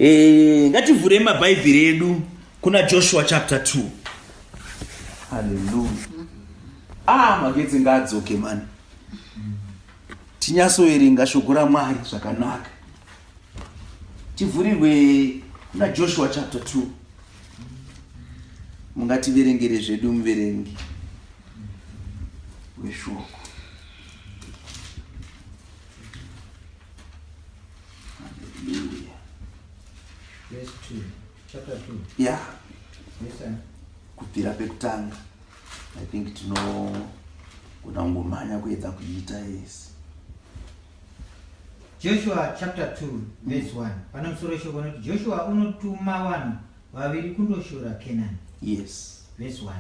Ngativhure mabhaibheri edu kuna Joshua chapter 2. Hallelujah. Magetsi ngadzoke man. Tinyasoerenga shoko raMwari zvakanaka. Tivhurirwe kuna Joshua chapter 2. Mungativerengere zvedu muverengi weshoko. Hallelujah. Verse 2. Chapter 2. Yeah. Yes, sir. Kubvira pekutanga. I think kuna ngomanya kuedza kuita yes. Joshua chapter 2 verse 1. Panamusoro shoko noti Joshua unotuma vanhu vaviri kundoshora Canaan. Yes. Verse 1.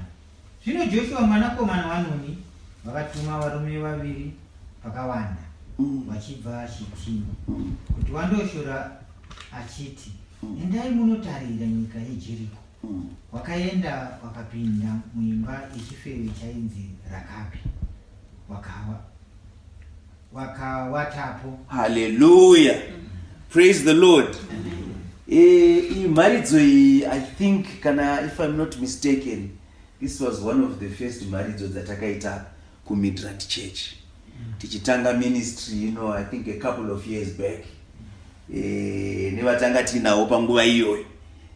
Zvino Joshua mwanakomana waNuni vakatuma varume vaviri vakawanda vachibva Shitimu kuti vandoshora achiti endai munotarira nyika yeJeriko. Wakaenda wakapinda muimba yechifeve chainzi Rakabi wakawatapo. Hallelujah. Praise the Lord. Maridzo, I think, if I'm not mistaken, this was one of the first maridzo that takaita ku Midrand Church. Tichitanga ministry, I think a couple of years back. Nevatanga tinawo panguva iyoyo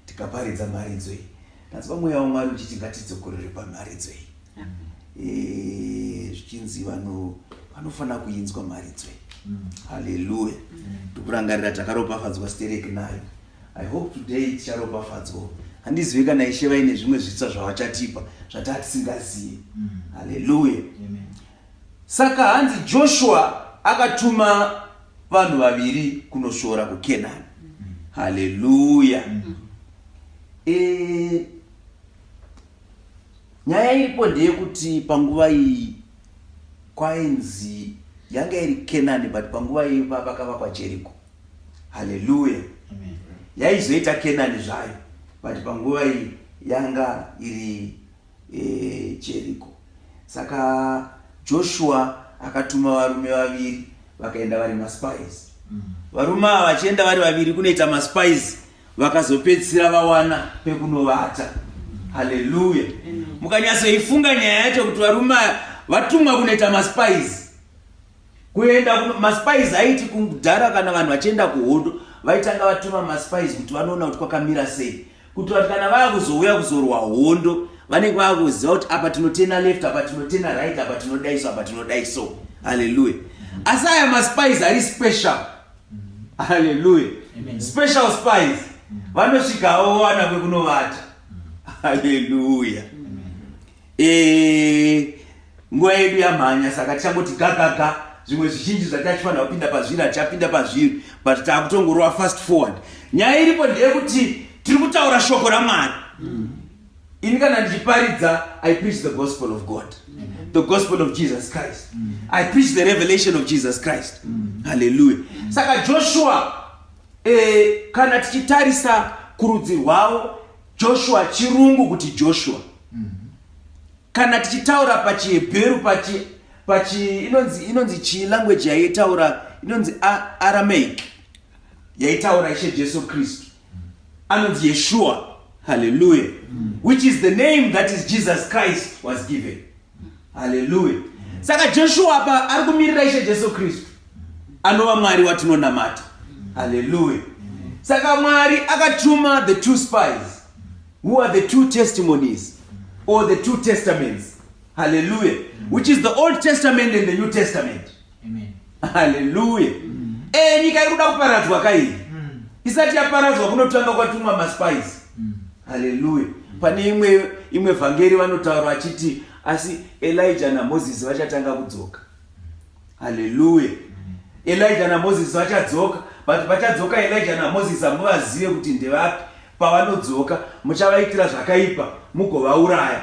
tikaparidza maridzo iyi. Tanzwa mweya waMwari uchiti ngatidzokorere pamaridzo iyi. Zvichinzi vanofana kuinzwa maridzo iyi. Hallelujah. Tikurangarira takaropafadzwa stereki nayo. I hope today ticharopafadzwa. Handizivi kana Ishe vaine zvimwe zvitsa zvavachatipa zvatatisingazivi. Hallelujah. Saka hanzi Joshua akatuma vanhu vaviri kunoshora kuKenani. Hallelujah. Nyaya iripo ndeyekuti panguva iyi kwainzi yanga iri Kenani, but panguva iyi pakavakwa Jeriko. Hallelujah. Yaizoita Kenani zvayo, but panguva iyi yanga iri Jeriko. Saka Joshua akatuma varume vaviri vakaenda vari maspies. Varume ava vachienda vari vaviri kunoita maspies, vakazopedzisira vawana pekunovata. Hallelujah. Mukanyasoifunga nyaya yacho kuti varume vatumwa kunoita maspies. Kuenda maspies aiti kudhara kana vanhu vachienda kuhondo vaitanga vatuma maspies kuti vanoona kuti kwakamira sei. Kuti kana vakuzouya kuzorwa hondo vanenge vakuziva kuti apa tinotena left, apa tinotena right, apa tinodai so, apa tinodai so. Hallelujah. Asi aya maspies ari special. Hallelujah. Special spies. Vanosvikawo wana kwekunovata. Hallelujah. Nguva yedu yamhanya, saka tichangoti gagaga. Zvimwe zvizhinji zvatachifanira kupinda pazviri hatichapinda pazviri, but takutongorova fast forward. Nyaya iripo ndeyekuti tiri kutaura shoko raMwari. Ini kana ndichiparidza, I preach the gospel of God. The gospel of Jesus Christ. I preach the revelation of Jesus Christ. Hallelujah. Saka Joshua, kana tichitarisa kurudzi rwavo, Joshua chirungu kuti Joshua. Kana tichitaura pachiHebheru inonzi chilanguage yaitaura inonzi Aramaic yaitaura Ishe Jesu Kristu anonzi Yeshua. Hallelujah. Which is the name that is Jesus Christ was given. Hallelujah. Saka Joshua apa ari kumirira Ishe Jesu Kristu anova Mwari watinonamata. Hallelujah. Saka Mwari akatuma the two spies who are the two testimonies or the two testaments. Hallelujah. Which is the Old Testament and the New Testament. Amen. Hallelujah. Nyika iri kuda kuparadzwa kairi. Isati yaparadzwa kunotanga kwatumwa maspies. Hallelujah. Pane imwe vhangeri vanotaura achiti asi Elijah naMoses vachatanga kudzoka. Hallelujah. Elijah naMoses vachadzoka, but vachadzoka Elijah naMoses amuvazive kuti ndevapi. Pavanodzoka muchavaitira zvakaipa mugovauraya.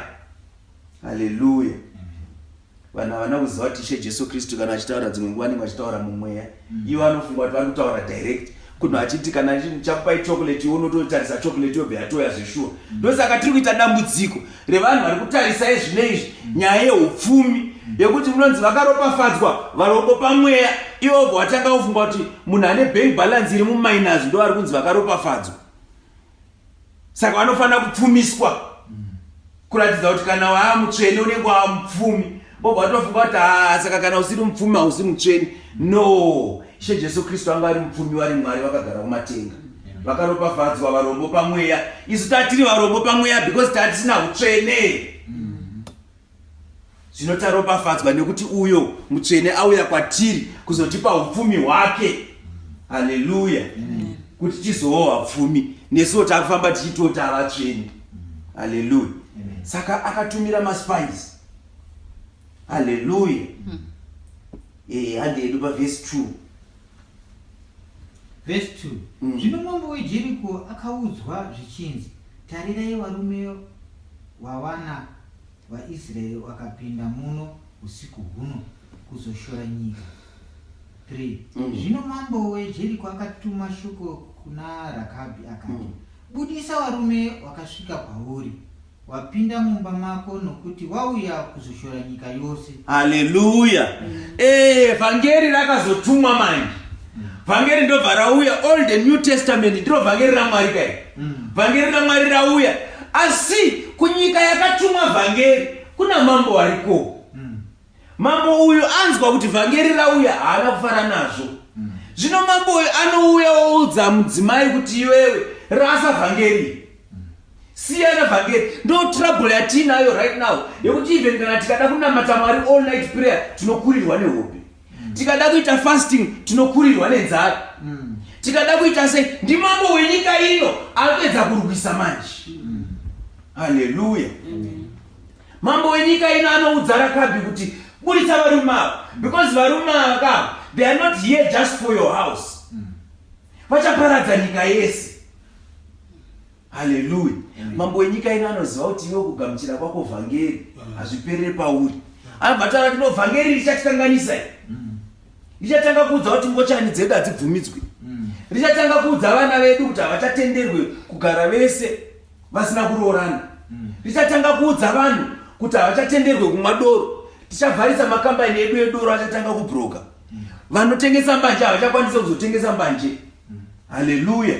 Hallelujah. Vanhu havana kuziva kuti Ishe Jesu Kristu kana achitaura dzimwe nguva vanenge vachitaura mumweya. Ivo vanofunga kuti vari kutaura direct. Kunhu achiti kana chakupai chocolate unototarisa chocolate yobva yatoya zveshuwa. Ndosaka tiri kuita dambudziko revanhu vari kutarisa ezvino izvi nyaya yeupfumi yekuti munonzi vakaropafadzwa varombo pamweya. Ivo watanga kufunga kuti munhu ane bank balance iri muminus ndo vari kunzi vakaropafadzwa. Saka vanofanira kupfumiswa kuratidza kuti kana waa mutsvene unenge wamupfumi. Bobva watofunga kuti saka kana usiri mupfumi hausi mutsvene. No, Ishe Jesu Kristu anga ari mupfumi vari Mwari vakagara kumatenga. Vakaropafadzwa varombo pamweya. Isu tatiri varombo pamweya because tatisina utsvene. Zvino taropafadzwa nekuti uyo mutsvene auya kwatiri kuzotipa upfumi hwake. Haleluya. Kuti tizowa wapfumi nesuwo takufamba tichitota vatsvene. Haleluya. Saka akatumira maspies. Haleluya. Handedu paverse 2. Verse 2. Zvino mambo weJeriko akaudzwa zvichinzi, tarirai varume wavana vaIsraeri vakapinda muno usiku huno kuzoshora nyika. 3. Zvino mambo weJeriko akatuma shoko kuna Rakabi akati, budisa varume wakasvika kwauri, wapinda mumba mako nokuti wauya kuzoshora nyika yose. Haleluya. Vhangeri rakazotumwa manje. Vhangeri ndobva rauya. Old and New Testament ndiro vhangeri raMwari kai. Vhangeri raMwari rauya. Asi kunyika yakatumwa vhangeri kuna mambo ariko. Mambo uyu anzwa kuti vhangeri rauya haana kufara nazvo. Zvino mambo uyu anouya oudza mudzimai kuti iwewe rasa vhangeri. Siyana vhangeri. Ndo trouble yatinayo right now. Yekuti even kana tikada kunamata Mwari all night prayer tinokurirwa nehope. Tikada kuita fasting tinokurirwa nenzara. Tikada kuita sei ndi mambo wenyika ino apedza kurwisa manje. Haleluya. Mambo wenyika ino anoudza Rakabi kuti budisa varume ava because varume ava they are not here just for your house. Vachaparadza nyika yese. Haleluya. Mambo wenyika ino anoziva kuti iwe kugamuchira kwako vhangeri hazviperere pauri. Anobva taura kuti no vhangeri richatikanganisa. Richatanga kuudza kuti ngochani dzedu hadzibvumidzwi. Richatanga kuudza vana vedu kuti havachatenderwe kugara vese vasina kuroorana. Richatanga kuudza vanhu kuti havachatenderwe kumwa doro. Tichavharisa makambani edu edoro achatanga kubroka. Vanotengesa mbanje havachakwanisa kuzotengesa mbanje. Haleluya.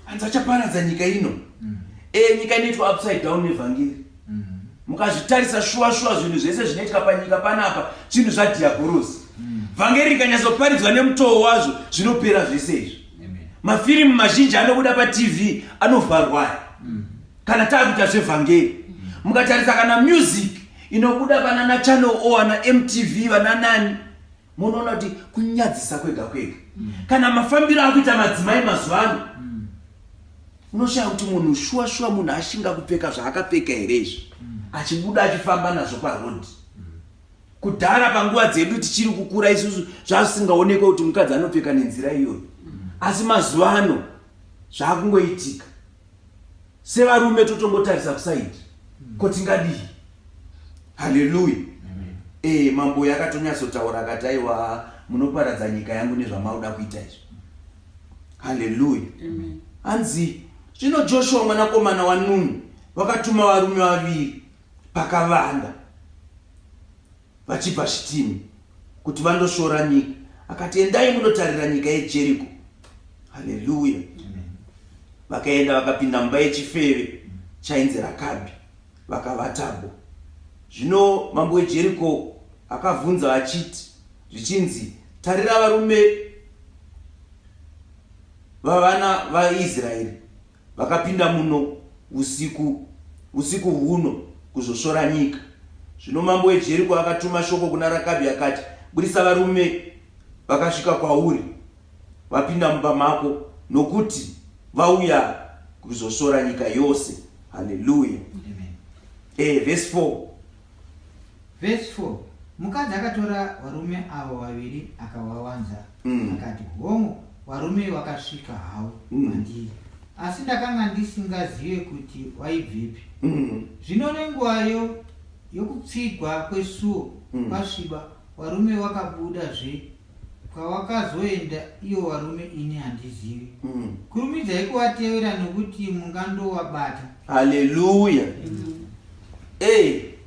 Anzi vachaparadza nyika ino. Nyika inoitwa upside down nevhangeri. Mukazvitarisa shuwa zvinhu zvese zvinoitika panyika panapa chinhu zvadhiabhorosi. Vhangeri rikanyazoparidzwa nemutoo wazvo zvinopera zvese izvi. Mafirimu mazhinji anobuda paTV anovharwa kana takuita zvevhangeri. Mukatarisa kana music inobuda panana Channel O ana MTV vana nani munoona kuti kunyadzisa kwega kwega. Kana mafambiro akuita madzimai mazuano unoshaya kuti munhu shuwa munhu ashinga kupfeka zvaakapfeka here izvi achibuda achifamba nazvo parodi. Kudhara panguva dzedu tichiri kukura isusu zvasingaonekwa kuti mukadzi anopfeka nenzira iyoyo. Asi mazuva ano zvakungoitika. Sevarume totongotarisa kusaidi kotingadii. Haleluya. Mambo yakatonyatsotaura akati aiwa munoparadza nyika yangu nezvamauda kuita izvi. Haleluya. Anzi zvino Joshua mwanakomana waNuni vakatuma varume vaviri pakavanda vachibva Shitimi kuti vandoshora nyika. Akati endai munotarira nyika yeJeriko. Haleluya. Vakaenda vakapinda mumba yechifeve chainzi Rakabi vakavatapo. Zvino mambo weJeriko akabvunza achiti zvichinzi, tarira varume vavana vaIsraeri vakapinda muno usiku huno kuzoshora nyika. Zvino mambo weJeriko akatuma shoko kuna Rakabi akati, budisa varume vakasvika kwauri vapinda mumba mako nokuti vauya kuzoshora nyika yose. Haleluya. Verse 4. Verse 4. Mukadzi akatora varume avo vaviri akavawanza akati, hongu varume vakasvika havo mandiri, asi ndakanga ndisingazive kuti waibvepi. Zvino nenguvayo yokupfigwa kwesuo kwasviba, varume vakabudazve kwavakazoenda, iyo varume ini handizivi. Kurumidzai kuvatevera nokuti mungandovabata. Haleluya.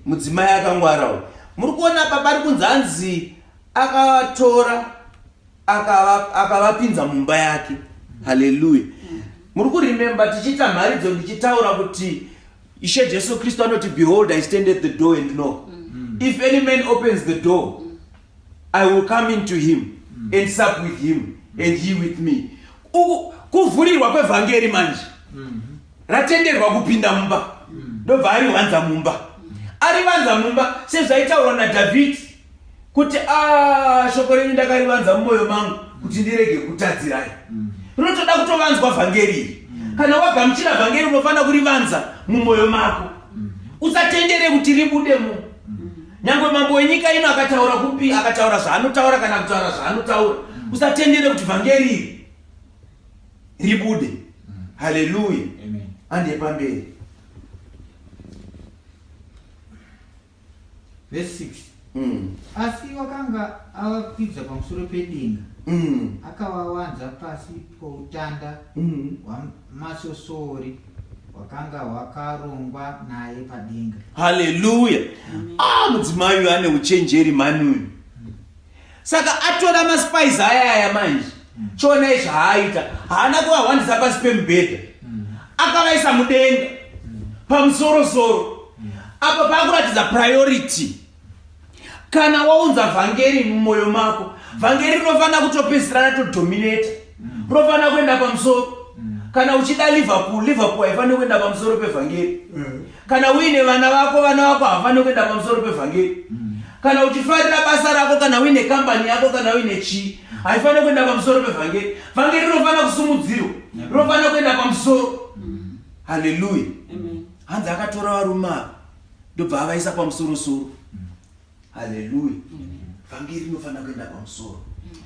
mudzimai akangwarawo. Muri kuona baba ari kunzanzi akatora akavapinza mumba yake. Hallelujah. Muri kurimember tichita mharidzo ndichitaura kuti Ishe Jesu Kristu anoti, behold, I stand at the door and knock. If any man opens the door, I will come into him and sup with him and he with me. Kuvhurirwa kwevhangeri manje ratenderwa kupinda mumba. Ndobva ari wanza mumba. Ari wanza mumba sezvaitaurwa naDhavhidhi kuti shoko renyu ndakarivanza mumwoyo mangu kuti ndirege kutadzirai. Rinotoda kutovanzwa vhangeri iri. Kana wagamuchira vhangeri unofanira kurivanza mumwoyo mako. Usatendere kuti ribudemo. Nyangwe mambo wenyika ino akataura kupi, akataura zvaanotaura kana kutaura zvaanotaura, usatendere kuti vhangeri iri ribude. Hallelujah. Amen. Ande pamberi. Verse 6. Asi wakanga avakwidza pamusoro pedenga. Akavawanza pasi poutanda hwamasosori wakanga hwakarongwa naye padenga. Hallelujah. Mudzimai ane uchenjeri manuyu. Saka atora maspice aya manje. Chona izvaaita haana kuvahwandisa pasi pemubhedha. Akavaisa mudenga pamusoro-soro. Apa pakuratidza priority. Kana waunza vhangeri mumwoyo mako, vhangeri rinofanira kutopedzisira ratodominata. Rinofanira kuenda pamusoro. Kana uchida Liverpool haifaniri kuenda pamusoro pevhangeri. Kana uine vana vako havafaniri kuenda pamusoro pevhangeri. Kana uchifarira basa rako, kana uine kambani yako, kana uine chii, haifaniri kuenda pamusoro pevhangeri. Vhangeri rinofanira kusumudzirwa. Rinofanira kuenda pamusoro. Hallelujah. Hanzi akatora varume ava ndobva avaisa pamusoro-soro. Hallelujah. Vhangeri rinofanira kuenda pamusoro.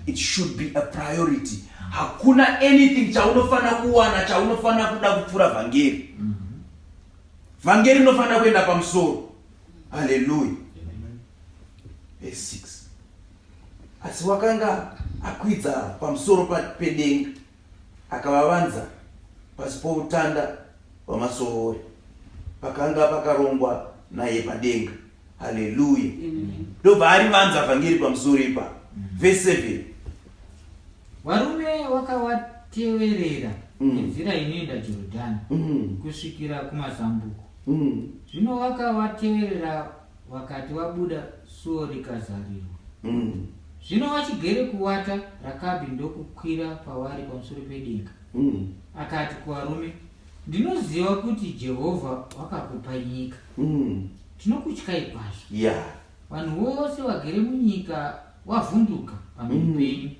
It should be a priority. Hakuna anything chaunofanira kuwana chaunofanira kuda kupfuura vhangeri. Vhangeri rinofanira kuenda pamusoro. Hallelujah. Verse 6. Asi wakanga akwidza pamusoro pedenga akavavanza pasi poutanda hwamasosori pakanga pakarongwa naye padenga. Hallelujah. Ndobva arivanza vhangeri pamusoro ipa. Verse 7. Varume wakavateverera nenzira inoenda Jorodhani kusvikira kumazambuko. Zvino wakavateverera wakati wabuda suo rikazarirwa. Zvino vachigere kuwata, Rakabi ndokukwira pavari pamusoro pedenga. Akati kuvarume, ndinoziva kuti Jehovha wakakupa nyika. Tinokutyai kwazvo. Vanhu vose vagere munyika wavhunduka pamberi penyu.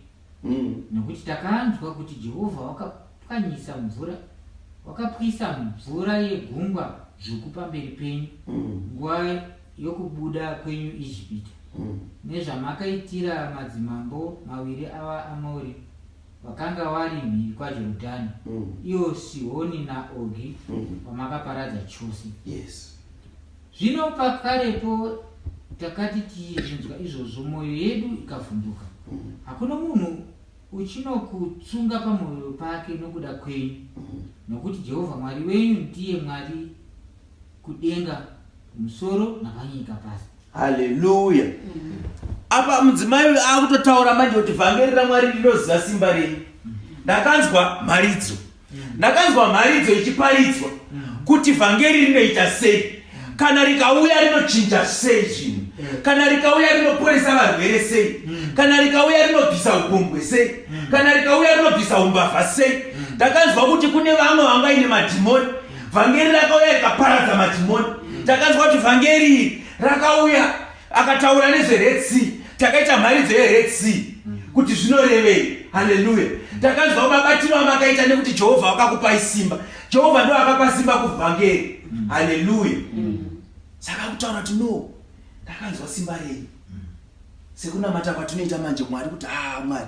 Nokuti takanzwa kuti Jehovha wakapwisa mvura yegungwa dzvuku pamberi penyu nguva yokubuda kwenyu Ijipita, nezvamakaitira madzimambo maviri avaAmori vakanga vari mhiri kwaJorodhani, iwo Sihoni naOgi, vamakaparadza chose. Zvino pakarepo takati tichinzwa izvozvo mwoyo yedu ikavhunduka. Hakuna munhu uchinokutsunga pamwoyo pake nokuda kwenyu, nokuti Jehovha Mwari wenyu ndiye Mwari kudenga, musoro napanyika pasi. Hallelujah. Apa mudzimai akutotaura manje kuti vhangeri raMwari rinoziva simba renyu. Ndakanzwa mharidzo ichiparidzwa kuti vhangeri rinoita sei. Kana rikauya rinochinja sei chinhu. Kana rikauya rinoporesa varwere sei. Kana rikauya rinobvisa upombwe sei. Kana rikauya rinobvisa umbavha sei. Ndakanzwa kuti kune vamwe vangaine madhimoni, vhangeri rakauya rikaparadza madhimoni. Takanzwa kuti vhangeri rakauya akataura nezveRed Sea. Takaita mharidzo yeRed Sea kuti zvinorevei. Hallelujah. Takanzwa mabatiro amakaita nekuti Jehovha wakakupai simba. Jehovha ndo akapa simba kuvhangeri. Hallelujah. Saka kutaura kuti no, ndakanzwa simba renyu. Sekunamata kwatinoita manje Mwari kuti Mwari,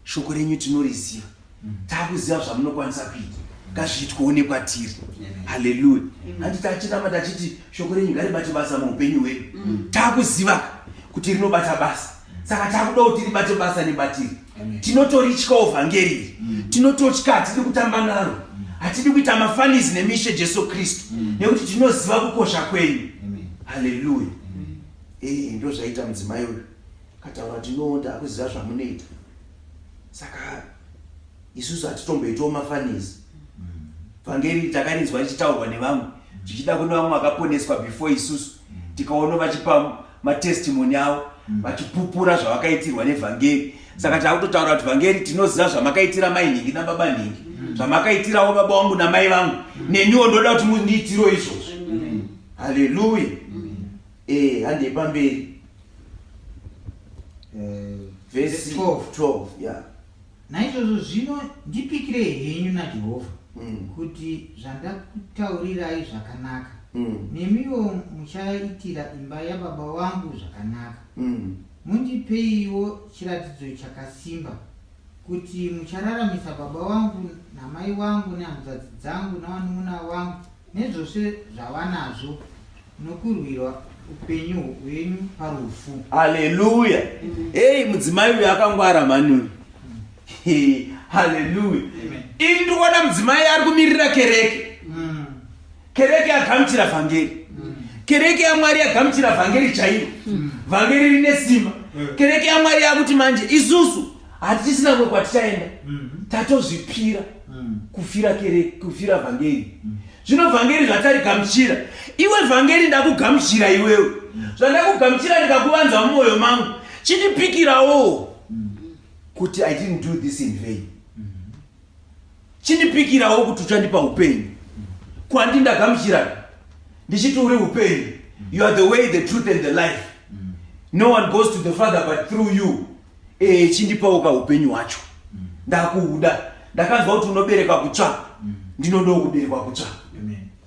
shoko renyu tinoriziva. Takuziva zvamunokwanisa kuita. Ngazviitwewo kwatiri. Hallelujah. Handiti achinamata achiti shoko renyu ngaribate basa muupenyu hwedu. Takuziva kuti rinobata basa. Saka takuda kuti ribate basa nebatiri. Tinotorityawo vhangeri. Tinototya, hatidi kutamba naro. Hatidi kuita mafanizi nemishe Jesu Kristu. Nekuti tinoziva kukosha kwenyu. Hallelujah. Ndo zvaita mudzimai uyu kataura ndinoda akuziva zvamunoita. Saka isusu hatitomboitawo mafanizi. Vhangeri takarinzwa richitaurwa nevamwe zvichida kune vamwe vakaponeswa before isusu tikaona vachipa matestimony avo vachipupura zvavakaitirwa nevhangeri. Saka takutotaura kuti vhangeri tinoziva zvamakaitira mai nhingi nababa nhingi, zvamakaitirawo baba vangu namai vangu, neniwo ndoda kuti mundiitiro izvozvo. Haleluya. Hande pamberi verse 12. Yeah. Naizvozvo zvino ndipikire henyu naJehovha kuti zvandakutaurirai zvakanaka, nemiwo muchaitira imba yababa vangu zvakanaka. Mundipeiwo chiratidzo chakasimba kuti muchararamisa baba vangu namai vangu nehanzvadzi dzangu navanun'una vangu nezvose zvavanazvo, nokurwirwa upenyu hwenyu parufu. Haleluya. Mudzimai uyu akangwara manu. Haleluya. Ini ndikuona mudzimai ari kumirira kereke. Kereke yagamuchira vhangeri. Kereke yaMwari yagamuchira vhangeri chaiyo. Vhangeri rine simba. Kereke yaMwari yakuti manje isusu hatisina kwe kwatichaenda. Tatozvipira kufira kereke, kufira vhangeri. Zvino vhangeri zvatari gamuchira. Iwe vhangeri ndakugamuchira iwewe. Zvandakugamuchira ndikakuvanza mumwoyo mangu. Chindipikirawo kuti I didn't do this in vain. Chindipikirawo kuti uchandipa upenyu. Kwandi ndagamuchira ndichiti uri upenyu. You are the way, the truth and the life. No one goes to the Father but through you. Chindipawo kaupenyu wacho. Ndakuuda. Ndakanzwa kuti unobereka kutsva. Ndinoda kuberekwa kutsva.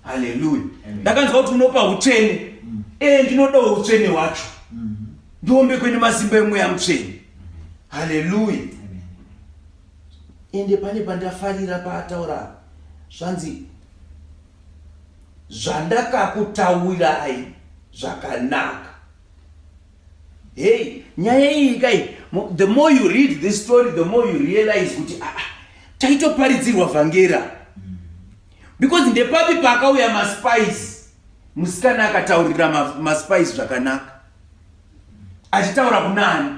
Haleluya. Ndakanzwa kuti unopa utsvene. Ndinoda utsvene wacho. Ndiombe kweni masimba emweya mutsvene. Haleluya. Ende pane pandafarira paataura zvanzi zvandakakutaurirai zvakanaka. Nyaya iyi kai, the more you read this story, the more you realize kuti taitoparidzirwa vhangera. Because ndepapi pakauya maspice, musikana akataurira maspice zvakanaka. Achitaura kunani?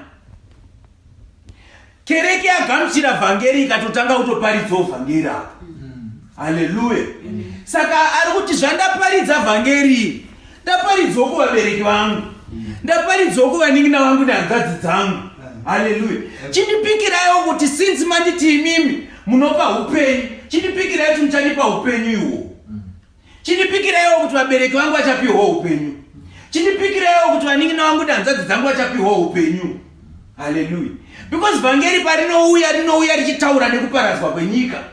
Kereke yagamuchira vhangeri ikatotanga kutoparidzawo vhangeri apa. Haleluya. Saka ari kuti zvandaparidza vhangeri, ndaparidzawo kuvabereki vangu, ndaparidzawo kuvanin'ina vangu nehanzvadzi dzangu. Haleluya. Chindipikirayo kuti since manditi imimi munopa upenyu, chindipikirayo kuti muchandipa upenyu ihwo. Chindipikirayo kuti vabereki vangu vachapiwawo upenyu. Chindipikirayo kuti vanin'ina vangu nehanzvadzi dzangu vachapiwawo upenyu. Haleluya. Because vhangeri rinouya richitaura nekuparadzwa kwenyika.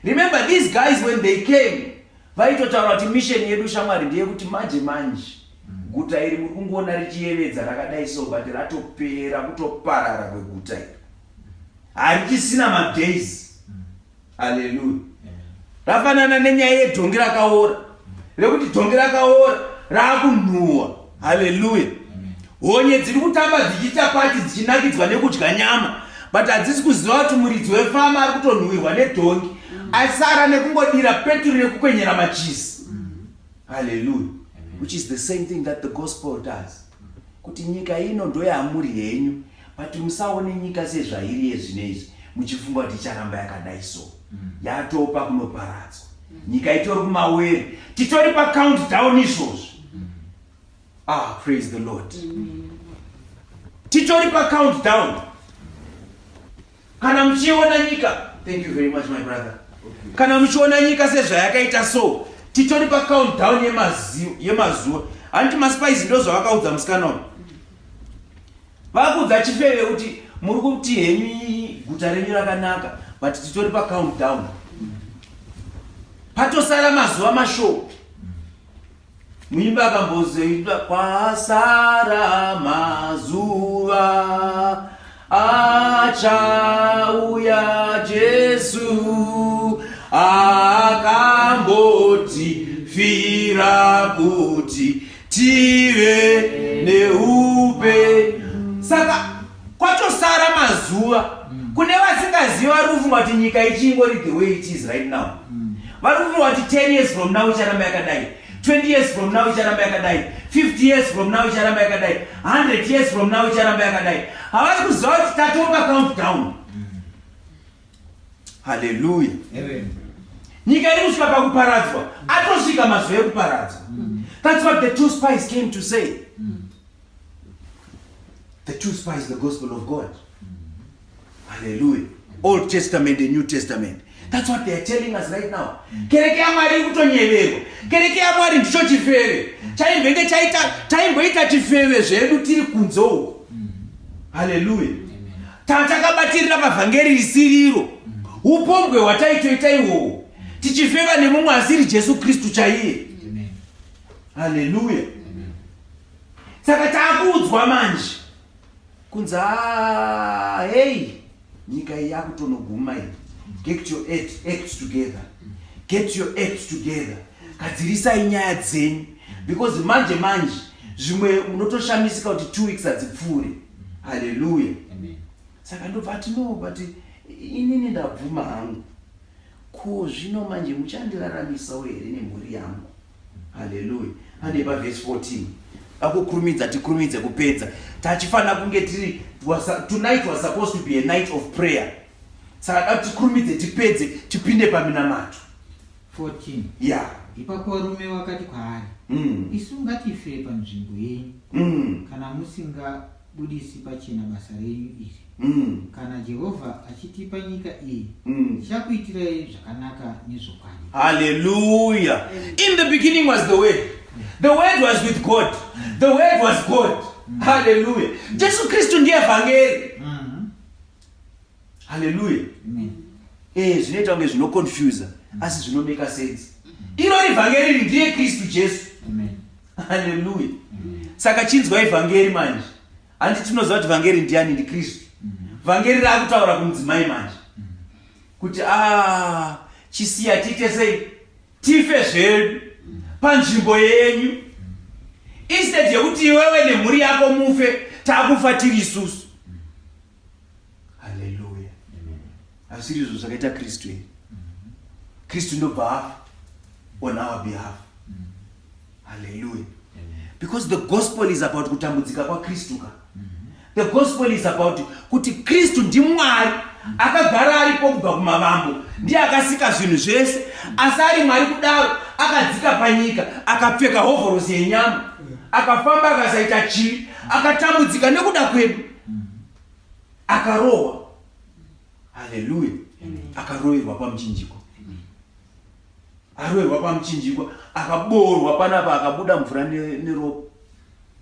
Remember these guys when they came, vaitotaura kuti mission yedu shamwari ndeyekuti manje guta iri muri kungoona richiyevedza rakadai so but ratopera kutoparara kweguta iri. Harichisina madays. Haleluya. Rafanana nenyaya yedhongi rakaora. Rekuti dhongi rakaora rakunhuhwa. Haleluya. Honye dziri kutamba dzichiita pati dzichinakidzwa nekudya nyama, but hadzisi kuziva kuti muridzi wefama ari kutonhuhwirwa nedhongi, asara nekungodira peturu nekukwenyera machisi. Hallelujah. Which is the same thing that the gospel does. Kuti nyika ino ndoyamuri henyu, but musaone nyika sezvairi yezvinezvi muchifunga kuti icharamba yakadai so. Yatopa kunoparadzwa. Nyika itori kumawere, titori pa countdown izvozvo. Praise the Lord. Titori pa countdown. Kana muchiona nyika, thank you very much my brother. Kana muchiona nyika sezvayakaita so, titori pa countdown yemazuva. Anti maspice ndo zvavakaudza musikana uyu. Vakudza chifeve kuti muri kuti henyu guta renyu rakanaka, but titori pa countdown. Patosara mazuva mashoko. Muimba akambozoitwa kwasara mazuva achauya Jesu akamboti fira kuti tive neupe. Saka kwatosara mazuva. Kune vasingaziva rufunga kuti nyika ichingori the way it is right now. Varufunga kuti 10 years from now icharamba yakadai. 20 years from now icharamba yakadai, 50 years from now icharamba yakadai, 100 years from now icharamba yakadai. Havasi kuziva kuti tatopa countdown. Hallelujah. Amen. Nyika iri kusvika pakuparadzwa, atosvika mazuva ekuparadzwa. That's what the two spies came to say. The two spies, the gospel of God. Hallelujah. Old Testament and New Testament. That's what they are telling us right now. Kereke ya Mwari kutonyeverwa. Kereke ya Mwari ndicho chifeve. Chaimbenge chaimboita chifeve zvedu tiri kunzo. Hallelujah. Takabatirira pavhangeri risiriro. Upombwe hwataitoita ihwohwo. Tichifeva nemumwe asiri Jesu Kristu chaiye. Hallelujah. Saka takuudzwa manje kunzi hey, nyika iyi yakutonoguma iyi. Get your acts together. Get your acts together. Gadzirisai nyaya dzenyu. Because manje zvimwe unotoshamisika kuti 2 weeks hadzipfuure. Hallelujah. Saka ndobva ati no, but inini ndabvuma hangu. Ko zvino manje muchandiraramisa here nemhuri yangu. Hallelujah. Ande verse 14. Akukurumidza tikurumidze kupedza. Tachifana kunge tiri tonight was supposed to be a night of prayer. Saka tikurumidze tipedze tipinde paminamato. 14. Yeah. Ipapo varume vakati kwaari, isu ngatife panzvimbo yenyu, kana musingabudisi pachena basa renyu iri. Kana Jehovha achitipa nyika iyi, tichakuitirai zvakanaka nezvokwadi. Hallelujah. In the beginning was the Word. The Word was with God. The Word was God. Hallelujah. Jesu Kristu ndiye vhangeri. Hallelujah. Zvinoita kunge zvinoconfusa asi zvinomeka sense. Iro vhangeri ndiye Kristu Jesu. Hallelujah. Saka chinzwa ivhangeri manje. Handiti tinoziva kuti vhangeri ndiani? Ndi Kristu. Vhangeri rakutaura kumudzimai manje kuti chisiya tiite sei? Tife zvedu panzvimbo yenyu. Instead yekuti iwewe nemhuri yako mufe, takufa tiri isusu. Hallelujah. Asiri izvo zvakaita Kristu here. Kristu ndobva on our behalf. Hallelujah. Because the gospel is about kutambudzika kwa Kristu ka. The gospel is about kuti Kristu ndiMwari akagara aripo kubva kumavambo, ndiye akasika zvinhu zvese, asi ari Mwari kudaro akadzika panyika, akapfeka hovhorosi yenyama, akafamba akasaita chivi, akatambudzika nekuda kwedu, akarohwa. Hallelujah. Akaroverwa pamuchinjikwa. Aroverwa pamuchinjikwa, akaboorwa panapa, akabuda mvura neropa.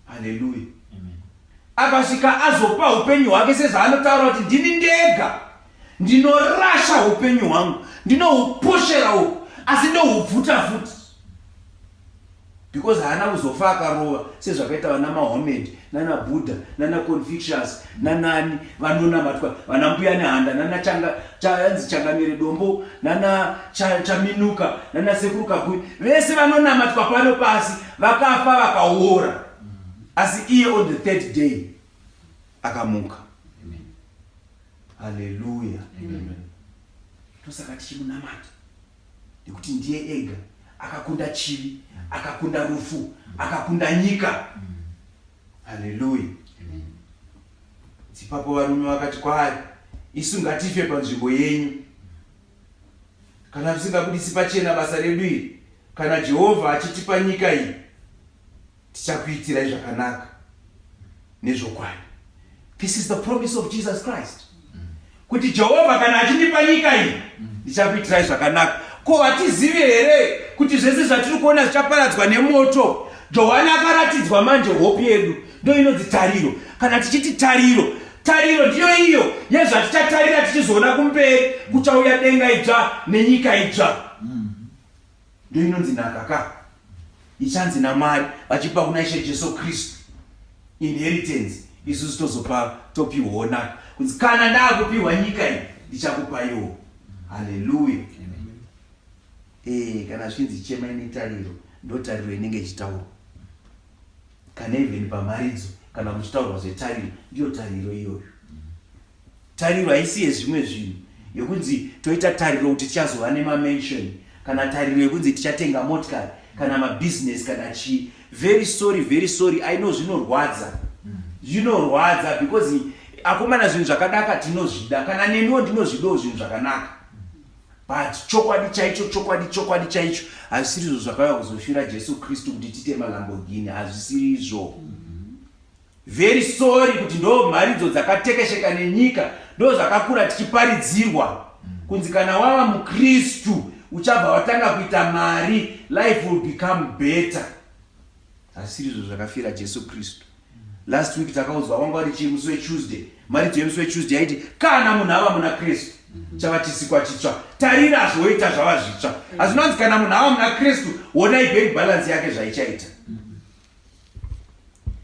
Hallelujah. Akasvika azopa upenyu hwake sezvaanotaura kuti ndini ndega ndinorasha upenyu hwangu, ndinohuposhera uku, asi ndohubvuta futi. Because haana kuzofa akarova sezvakaita vana Mahomed, nana Buddha, nana Confucius, nanani vanonamatwa, vana mbuya nehanda, nana Changamire Dombo, nana Chaminuka, nana Sekuru Kakui, vese vanonamatwa pano pasi vakafa vakaora. Asi iye on the 3rd day akamuka. Hallelujah. Tosaka tichimunamata nekuti ndiye ega akakunda chivi, akakunda rufu, akakunda nyika. Hallelujah. Ipapo varume vakati kwaari, isu ngatife panzvimbo yenyu. Kana tisingabudisi pachena basa redu iri, kana Jehovha achitipa nyika iyi, tichakuitirai zvakanaka nezvokwadi. This is the promise of Jesus Christ. Kuti Jehovha kana achindipa nyika iyi, ndichakuitirai zvakanaka. Ko hatizivi here kuti zvese zvatiri kuona zvichaparadzwa nemoto? Johani akaratidzwa manje hope yedu, ndo inonzi tariro. Kana tichiti tariro, tariro ndiyo iyo yezvatichatarira tichizoona kumberi, kuchauya denga idzva nenyika idzva. Ndo inonzi nhaka ka ichanzi naMwari vachipa kuna Ishe Jesu Kristu inheritance, isusu tozopa topiwawo naka, kunzi kana ndaakupiwa nyika iyi ndichakupaiwo. Hallelujah. Kana zvinzi chema netariro, ndo tariro inenge ichitaurwa. Kana even pamharidzo kana kuchitaurwa zvetariro, ndiyo tariro iyoyo. Tariro haisi yezvimwe zvinhu yekunzi toita tariro kuti tichazova nemamansion, kana tariro yekunzi tichatenga motikari, kana mabusiness kana chi. Very sorry, I know zvinorwadza. Zvinorwadza because akomana zvinhu zvakanaka tinozvida, kana neniwo ndinozvidawo zvinhu zvakanaka. But chokwadi chaicho hazvisiri izvo zvakauya kuzofira Jesu Kristu kuti tite maLamborghini, hazvisiri izvo. Very sorry kuti ndo mharidzo dzakatekesheka nenyika, ndo zvakakura tichiparidzirwa kunzi kana wava muKristu uchabva watanga kuita mari, life will become better. Hazvisiri izvo zvakafira Jesu Kristu. Last week takaudzwa wanga wari chimusi weTuesday, mari yemusi weTuesday yaiti kana munhu ava muna Kristu chava chisikwa chitsva, tarira zvoita zvava zvitsva. Hazvinonzi kana munhu ava muna Kristu wonai bank balance yake zvaichaita.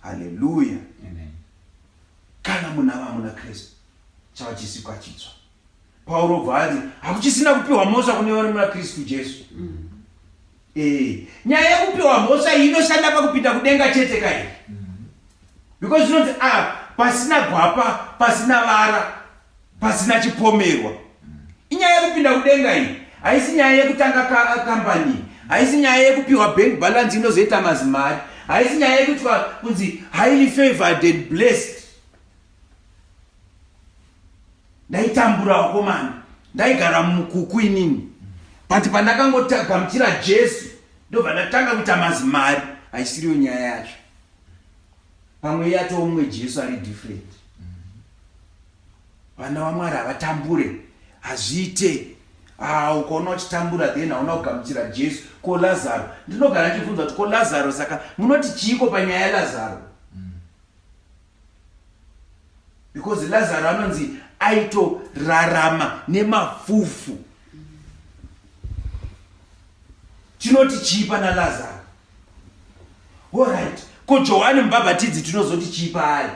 Hallelujah. Kana munhu ava muna Kristu chava chisikwa chitsva. Pauro bvaati hakuchisina kupiwa mhosva kune vari muna Kristu Jesu. Nyaya yekupiwa mhosva inoshanda pakupinda kudenga chete kai. Because you know, pasina gwapa, pasina vara, pasina chipomerwa. Inyaya yekupinda kudenga iyi. Haisi nyaya yekutanga company. Haisi nyaya yekupiwa bank balance inozoita mazimari. Haisi nyaya yekutwa kunzi highly favored and blessed. Ndaitambura wakomana. Ndaigara mukuku inini. But pandakangogamuchira Jesu, ndobva ndatanga kuita mazimari. Haisiriyo nyaya yacho. Pamwe yato umwe Jesu ari different. Vana vaMwari havatambure, hazviite. Ukaona uchitambura then hauna kugamuchira Jesu. Ko Lazaro, ndinogara ndichibvunza kuti ko Lazaro saka munoti chiiko panyaya yaLazaro? Because Lazaro anonzi aitorarama nemafufu. Tinoti chii pana Lazaro? All right. Ko Johani Mubhabhatidzi tinozoti chii paari?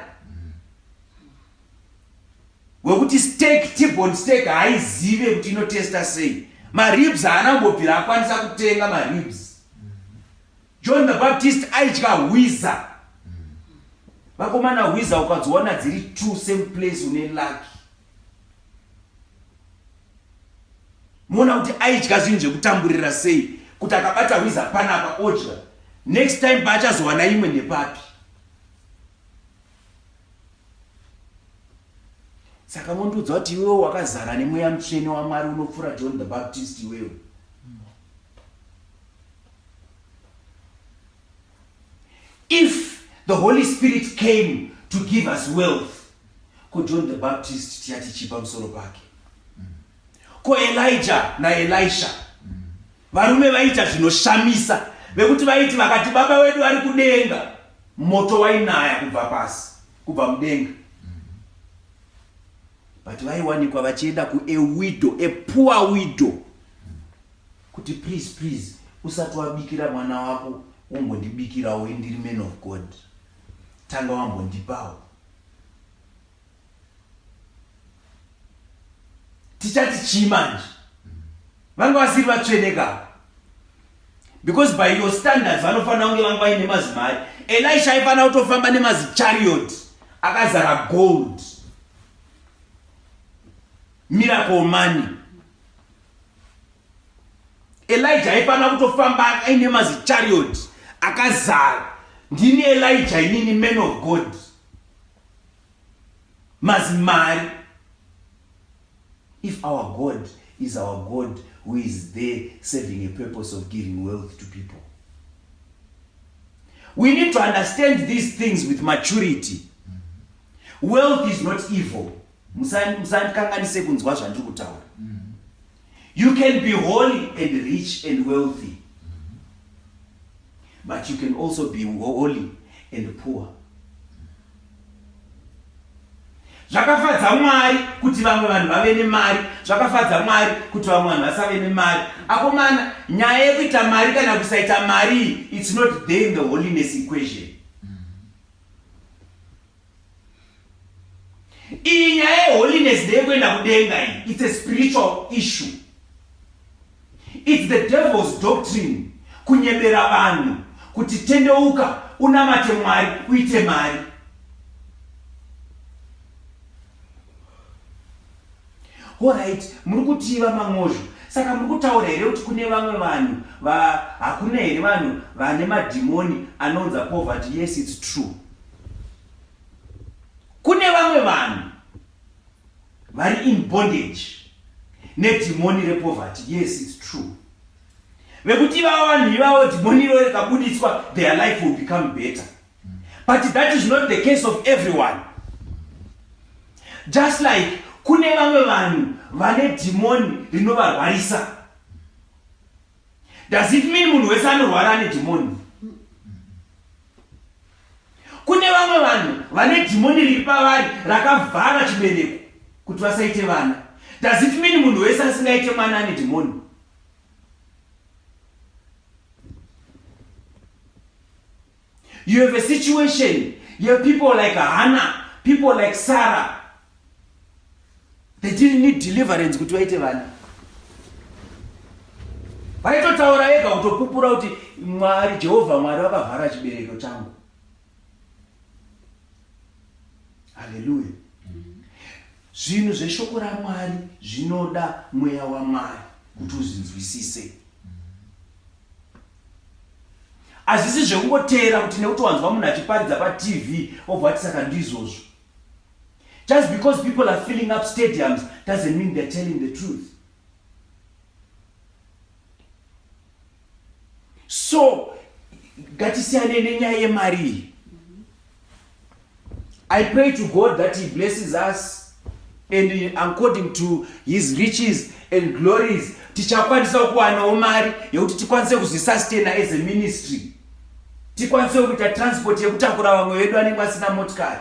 Wekuti steak, T-bone steak haizive kuti inotesta sei. Maribs haanambobvira akwanisa kutenga maribs. John the Baptist aidya hwiza. Vakomana hwiza ukadziona dziri two same place une lucky. Muona kuti aidya zvinhu zvekutamburira sei, kuti akabata hwiza panapa odya. Next time pachazowana imwe nepapi. Saka mondiudza kuti iwewe wakazara nemweya mutsvene waMwari unopfuura John the Baptist iwewe. If the Holy Spirit came to give us wealth, ko John the Baptist tiati chipa musoro pake. Ko Elijah na Elisha, varume vaita zvinoshamisa, vekuti vaiti vakati baba wedu ari kudenga, moto wainaya kubva pasi, kubva mudenga. But vaiwanikwa vachienda ku a widow, a poor widow, kuti please usati wabikira mwana wako umbondibikirawo ndiri man of God, tanga wambondipawo. Tichati chii manje? Vanga vasiri vatsveneka. Because by your standards vanofanira kunge vanga vaine mazimari. Elisha aifanira kutofamba nemazichariot akazara gold, miracle money. Elijah aifanira kutofamba aine mazichariot akazara. Ndini Elijah inini man of God, mazimari. If our God is our God who is there serving a purpose of giving wealth to people, we need to understand these things with maturity. Wealth is not evil. Musandikanganise kunzwa zvandiri kutaura. You can be holy and rich and wealthy, but you can also be holy and poor. Zvakafadza Mwari kuti vamwe vanhu vave nemari, zvakafadza Mwari kuti vamwe vanhu vasave nemari. Akomana, nyaya yekuita mari kana kusaita mari, it's not there in the holiness equation. Iyi nyaya yeholiness ndeyekuenda kudenga iyi, it's a spiritual issue. It's the devil's doctrine kunyebera vanhu kuti tendeuka unamate Mwari uite mari. Alright, muri kutiva Mangozho. Saka muri kutaura here kuti kune vamwe vanhu hakuna here vanhu vane madhimoni anonza poverty? Yes, it's true. Kune vamwe vanhu vari in bondage nedhimoni repoverty. Yes, it's true. Vekuti vava vanhu ivavo dhimoni iro rikabudiswa, their life will become better. But that is not the case of everyone. Just like kune vamwe vanhu vane dhimoni rinovarwarisa. Does it mean munhu wese anorwara ane dhimoni? Kune vamwe vanhu vane dhimoni riri pavari rakavhara chibereko kuti vasaite vana. Does it mean munhu wese asingaite mwana ane dhimoni? You have a situation, you have people like Hannah, people like Sarah. They didn't need deliverance kuti vaite vana. Vaitotaura ega kutopupura kuti Mwari, Jehovha Mwari vakavhara chibereko changu. Hallelujah. Zvinhu zveshoko raMwari zvinoda mweya waMwari kuti uzvinzwisise. Hazvisi zvekungotera kuti nekuti wanzwa munhu achiparidza paTV obva ati saka ndizvozvo. Just because people are filling up stadiums doesn't mean they're telling the truth. So, ngatisiyane nenyaya yemari. I pray to God that He blesses us and according to His riches and glories tichakwanisa kuwanawo mari yekuti tikwanise kuzvisustina as a ministry. Tikwanise kuita transport yekutakura vamwe vedu vanenge vasina motikari.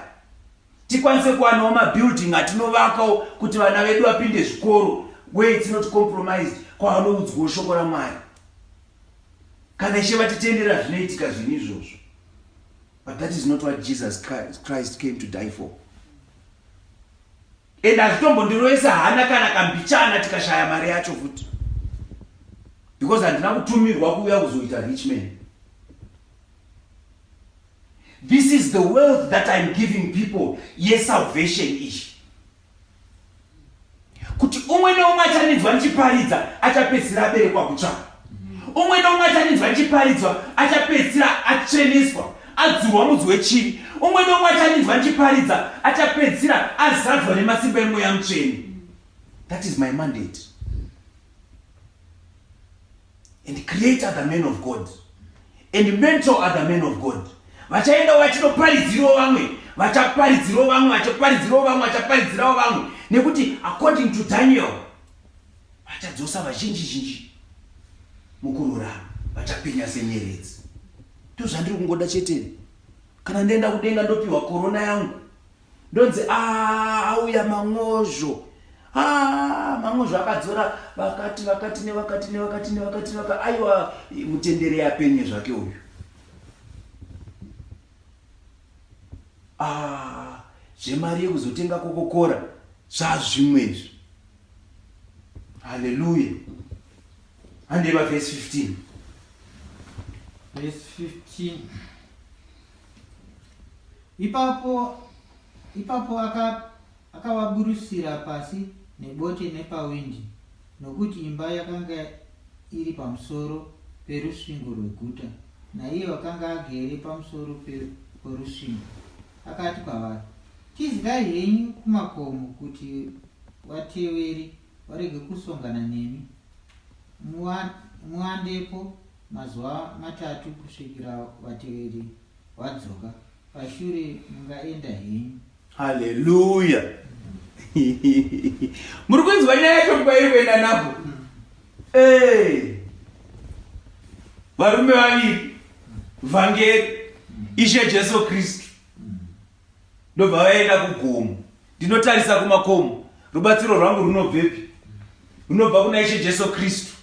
Tikwanise kuwanawo mabuilding atinovakawo kuti vana vedu vapinde zvikoro where it's not compromised kwavanoudzwawo shoko raMwari. Kana Ishe vatitendera zvinoitika zvinhu izvozvo. But that is not what Jesus Christ came to die for. And hazvitombondiroesa hana kana kambichana tikashaya mari yacho futi. Because handina kutumirwa kuuya kuzoita rich man. This is the wealth that I'm giving people. Yes, salvation ish. Kuti umwe neumwe achanzwa ndichiparidza achapedzisira aberekwa kutsvaka. Umwe neumwe achanzwa ndichiparidzwa achapedzisira acheneswa, adzurwa mudzi wechivi. Umwe neumwe achanzwa ndichiparidza achapedzisira azadzwa nemasimba emweya mutsvene. That is my mandate. And create other men of God. And mentor other men of God. Vachaenda vachinoparidzirawo vamwe, vachaparidzirawo vamwe, vachaparidzirawo vamwe, vachaparidzirawo vamwe. Nekuti according to Daniel, vachadzosa vazhinji mukururama, vachapenya senyeredzi. Ndozvandiri kungoda chete. Kana ndenda kudenga ndopiwa corona yangu, ndonzi auya Mangozho. Mangozho akadzora vakati aiwa mutendere yapenye zvake uyu. Zvemari yekuzotenga kokokora zvazvimwezvi. Hallelujah. Handeva verse 15. Verse 15. Ipapo akavaburusira pasi nebote nepawindi, nokuti imba yakanga iri pamusoro perusvingo rweguta, naiye wakanga agere pamusoro porusvingo akati kwavari, tizigai henyu kumakomo kuti vateveri varege kusongana nemi, muwandepo mazuva 3 kusvikira vateveri vadzoka, pashure mungaenda henyu. Hallelujah. Muri kunzwa nyaya yacho mubairi kuenda napo. Varume vaviri vhangeri Ishe Jesu Kristu ndobva vaenda kugomo. Ndinotarisa kumakomo, rubatsiro rwangu runobvepi? Runobva kuna Ishe Jesu Kristu,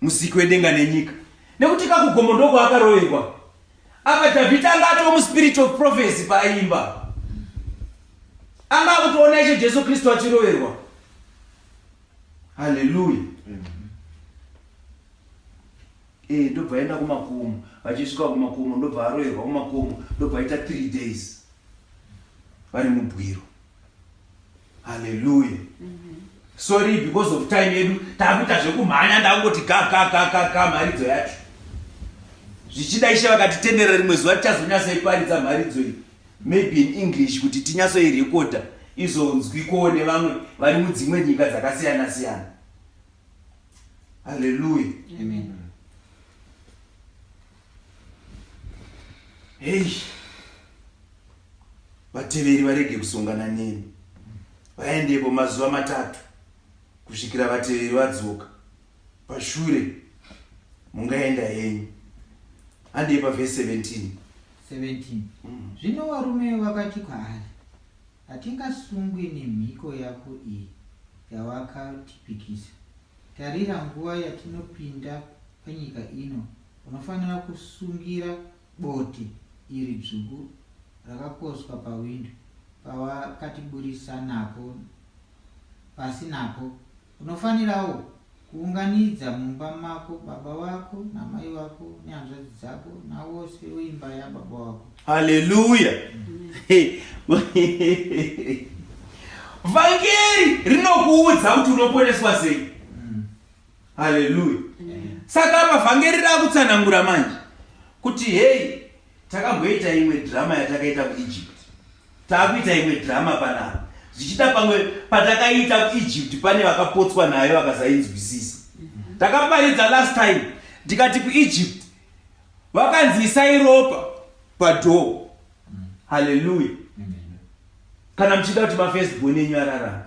musiki wedenga nenyika. Nekuti kakugomo ndoko akaroverwa. Apa Dhavhidhi anga atova muspirit of prophecy paaimba. Anga kutoona Ishe Jesu Kristu achiroverwa. Hallelujah. Ndobva aenda kumakomo, vachisvika kumakomo ndobva aroverwa kumakomo, ndobva aita 3 days vari mubwiro. Hallelujah. Sorry, because of time yedu takuita zvekumhanya ndangoti ka mharidzo yacho. Zvichida Ishe vakatitendera rimwe zuva tichazonyatsoiparidza mharidzo iyi, maybe in English, kuti tinyatsoirekoda izonzwikowo nevamwe vari mudzimwe nyika dzakasiyana siyana. Hallelujah. Amen. Hey, vateveri varege kusongana neni, vaendepo mazuva 3 kusvikira vateveri vadzoka. Pashure mungaenda henyu. Handei pavhesi 17. Zvino varume vakati kwaari, hatingasungwi nemhiko yako iyi yawakatipikisa. Tarira, nguva yatinopinda panyika ino, unofanira kusungira bote iri dzvuku rakaposwa pawindo pawakatiburisa napo pasi napo. Unofanirawo kuunganidza mumba mako baba vako namai vako nehanzvadzi dzako nawose weimba yababa vako. Hallelujah. Vhangeri rinokuudza kuti unoponeswa sei. Hallelujah. Saka apa vhangeri rakutsanangura manje kuti hey, takamboita imwe drama yatakaita kuEgypt, takuita imwe drama panapa. Zvichida pamwe patakaita kuEgypt pane vakapotswa nayo vakasainzwisisa. Takaparidza last time ndikati kuEgypt vakanzwisai ropa padhoo. Hallelujah. Kana mchida kuti mafirstborn enyu ararama.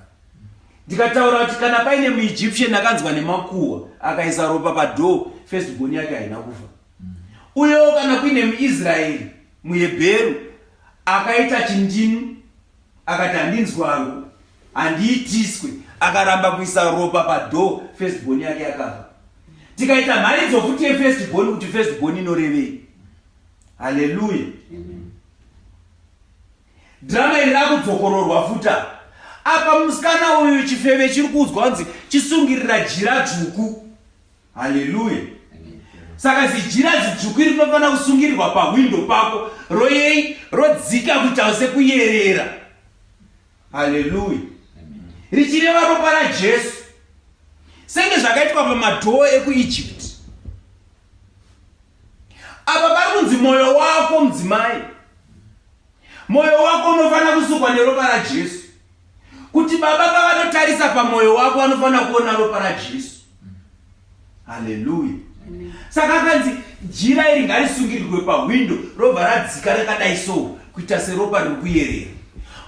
Ndikataura kuti kana paine muEgyptian akanzwa nemakuhwa akaisa ropa padhoo, firstborn yake haina kufa. Uyewo kana kuine muIsraeri, muHebheru akaita chindinu akati handinzwangu, handiitiswe, akaramba kuisa ropa padhoo, firstborn yake akafa. Tikaita mharidzo futi yefirstborn kuti firstborn inorevei. Hallelujah. Drama iri rakudzokororwa futa. Apa musikana uyu chifeve chiri kuudzwa kunzi chisungirira jira dzvuku. Hallelujah. Saka zijira dzvuku iri rinofanira kusungirirwa pawindo pako, royei rodzika kuita sekuyerera. Hallelujah. Richireva ropa raJesu senge zvakaitwa pamadhoo ekuEgypt. Apa pari kunzi moyo wako mudzimai, moyo wako unofanira kusukwa neropa raJesu. Kuti baba pavanotarisa pamoyo wako vanofanira kuona ropa raJesu. Hallelujah. Saka akanzi jira iri ngarisungirirwe pawindo, robva radzika rakadai so kuita seropa riri kuyerera,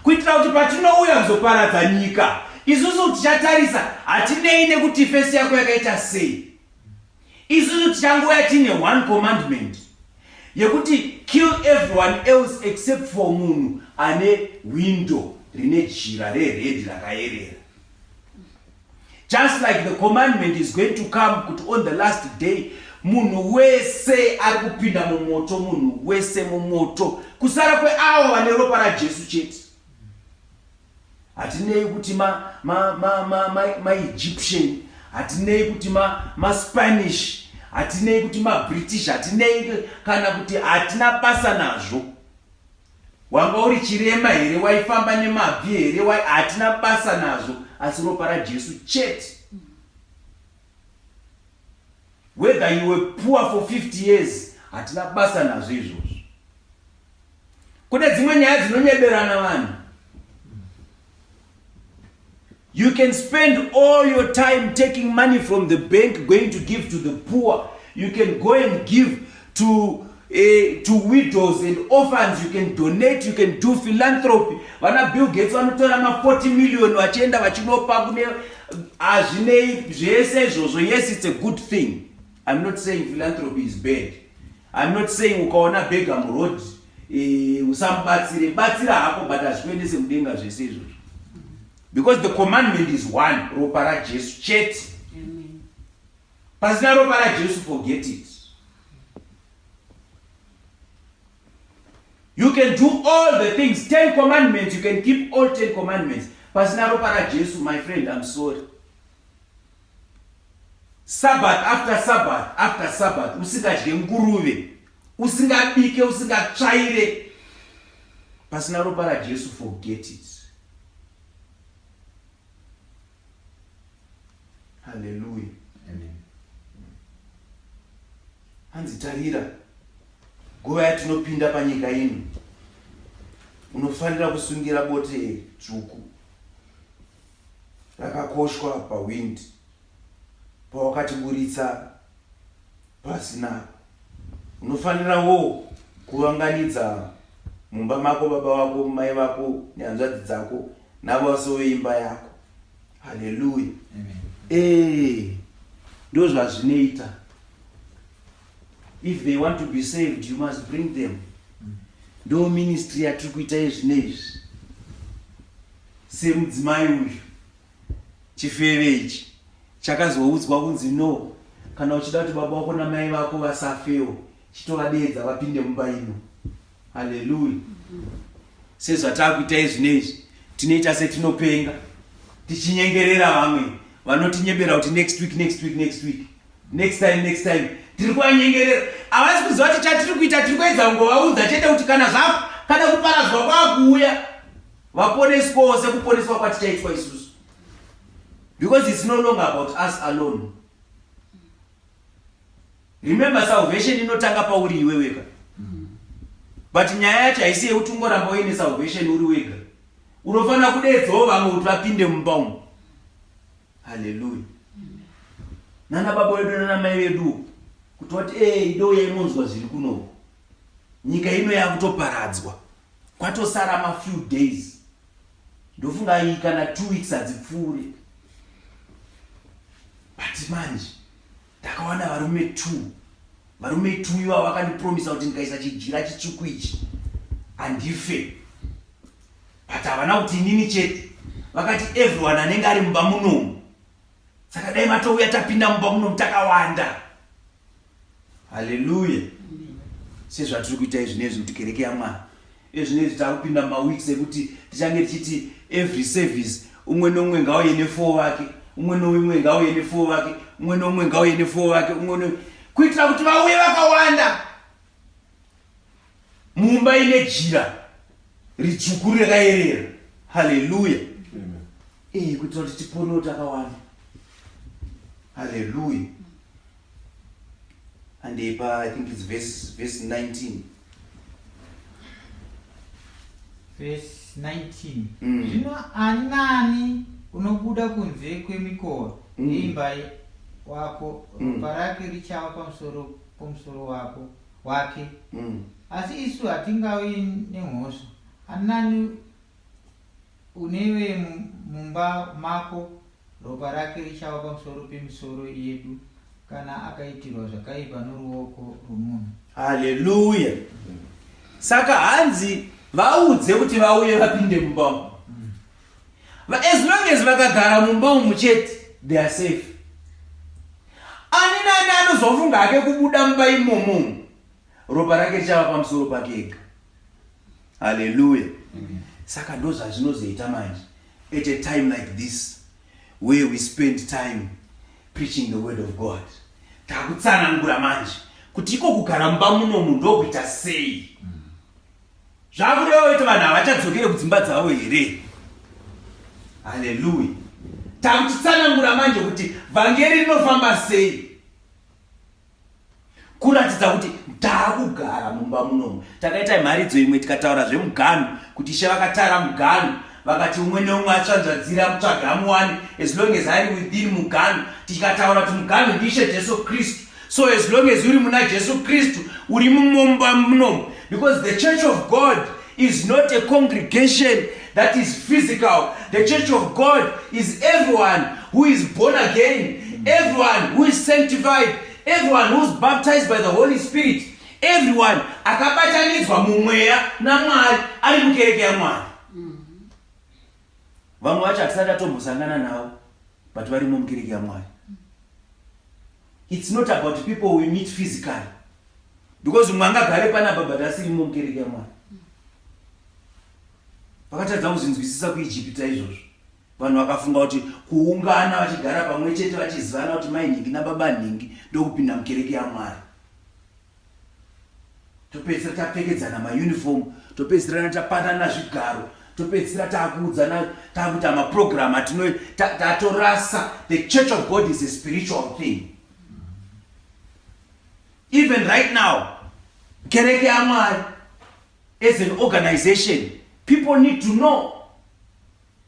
kuitira kuti patinouya kuzoparadza nyika isusu tichatarisa hatinei nekuti fesi yako yakaita sei. Isusu tichangoya tine one commandment yekuti kill everyone else except for munhu ane window rine jira rered rakayerera. Just like the commandment is going to come kuti on the last day munhu wese ari kupinda mumoto, munhu wese mumoto, kusara kweavo vane ropa raJesu chete. Hatinei kuti ma Egyptian, hatinei kuti ma Spanish, hatinei kuti ma British, hatinei kana kuti hatina basa nazvo. Wanga uri chirema here, waifamba nemabvi here, hatina basa nazvo, asi ropa raJesu chete. Whether you were poor for 50 years, hatina basa nazvo izvozvo. Kune dzimwe nyaya dzinonyeberana vanhu. You can spend all your time taking money from the bank going to give to the poor. You can go and give to widows and orphans. You can donate, you can do philanthropy. Vana Bill Gates vanotora ma 40 million vachienda vachinopa kune azvinei zvese izvozvo. Yes, it's a good thing. I'm not saying philanthropy is bad. I'm not saying ukaona beggar muroad usamubatsire, batsira hapo but hazvikuendese mudenga zvese izvozvo. Because the commandment is one, ropa raJesu chete. Amen. Pasina ropa raJesu, forget it. You can do all the things, 10 commandments, you can keep all 10 commandments. Pasina ropa raJesu, my friend, I'm sorry. Sabbath after Sabbath, usingadye nguruve, usingabike, usingatsvaire. Pasina ropa raJesu, forget it. Haleluya. Amen. Hanzi tarira, nguva yatinopinda panyika ino, unofanira kusungira bote dzvuku rakakoshwa pawindi, pawakatiburitsa pasina. Unofanirawo kuvanganidza mumba mako baba wako, mai vako nehanzvadzi dzako navose veimba yako. Haleluya. Ndo zvazvinoita. If they want to be saved, you must bring them. Ndo ministry yatiri kuita izvinezvi. Semudzimai uyu chifeve ichi chakazoudzwa kunzi no, kana uchida kuti baba wako namai vako vasafewo, chitovadedza vapinde mumba ino. Haleluya. Sezvatakuita izvinezvi, tinoita setinopenga, tichinyengerera vamwe vanotinyebera kuti next week, next time. Tiri kuvanyengerera. Havasi kuziva kuti chatiri kuita, tiri kuedza kungovaudza chete kuti kana kuparadzwa kwakuuya, vaponeswawo sekuponeswa kwatichaitwa isusu. Because it's no longer about us alone. Remember, salvation inotanga pauri iwe wega. But nyaya yacho haisi yekuti ungoramba uine salvation uri wega. Unofanira kudedzawo vamwe kuti vapinde mumba umu. Haleluya. Nana baba wedu nana mai vedu kuti vati ndo yainonzwa zviri kuno. Nyika ino yakutoparadzwa. Kwatosara ma few days. Ndofunga kana 2 weeks hadzipfuure. But manje ndakawana varume 2 iva vakandipromisa kuti ndikaisa chijira chitsvuku ichi handife. But havana kuti inini chete, vakati everyone anenge ari mumba munomu. Saka dai matouya tapinda mumba munomu takawanda. Haleluya. Sezvatiri kuita izvinezvi kuti kereke yaMwari, izvinezvi takupinda maweeks ekuti tichange tichiti every service umwe nomwe ngauye ne4 vake, umwe nomwe ngauye ne4 vake, umwe nomwe ngauye ne4 vake, kuitira kuti vauye vakawanda mumba ine jira ritsvuku rakayerera. Haleluya. Kuitira kuti tiponewo takawanda. Haleluya. And I think it's verse 19. Verse 19. Zvino ani nani unobuda kunze kwemikova yeimba wako, ropa rake richava pamusoro wake. Asi isu hatingavi nemhosva. Ani nani unewe mumba mako, ropa rake richava pamusoro pemisoro yedu kana akaitirwa zvakaipa noruoko rwomunhu. Haleluya. Saka hanzi vaudze kuti vauye vapinde mumba umu. As long as vakagara mumba umu chete, they are safe. Ani nani anozofunga hake kubuda mumba imomo, ropa rake richava pamusoro pake ega. Haleluya. Saka ndo zvazvinozoita manje at a time like this where we spend time preaching the word of God. Takutsanangura manje kuti iko kugara mumba munomu ndokuita sei. Zvakureva kuti vanhu havachadzokere kudzimba dzavo here. Haleluya. Takutsanangura manje kuti vhangeri rinofamba sei, kuratidza kuti takugara mumba munomu. Takaita mharidzo imwe tikataura zvemugano kuti She vakatara mugano vakati umwe neumwe atsvanzvadzira mutsvagamu wani as long as ari within mugano. Tikataura kuti mugano ndiShe Jesu Kristu. So as long as uri muna Jesu Kristu uri mumba munomu, because the church of God is not a congregation that is physical. The church of God is everyone who is born again, everyone who is sanctified, everyone who is baptized by the Holy Spirit, everyone akabatanidzwa mumweya naMwari ari mukereke yaMwari. Vamwe vacho hatisati tatombosangana navo, but varimo mukereke yaMwari. It's not about people we meet physically, because umwe angagare panapa but asirimo mukereke yaMwari. Vakatadza kuzinzwisisa kuIjipita izvozvo. Vanhu vakafunga kuti kuungana vachigara pamwe chete vachizivana kuti mai nhingi nababa nhingi ndokupinda mukereke yaMwari. Topedzisira tapfekedzana mauniform, topedzisira tapanana zvigaro, topedzisira takuudzana takuita maprogram tatorasa. The church of God is a spiritual thing. Even right now, kereke yaMwari as an organization, people need to know.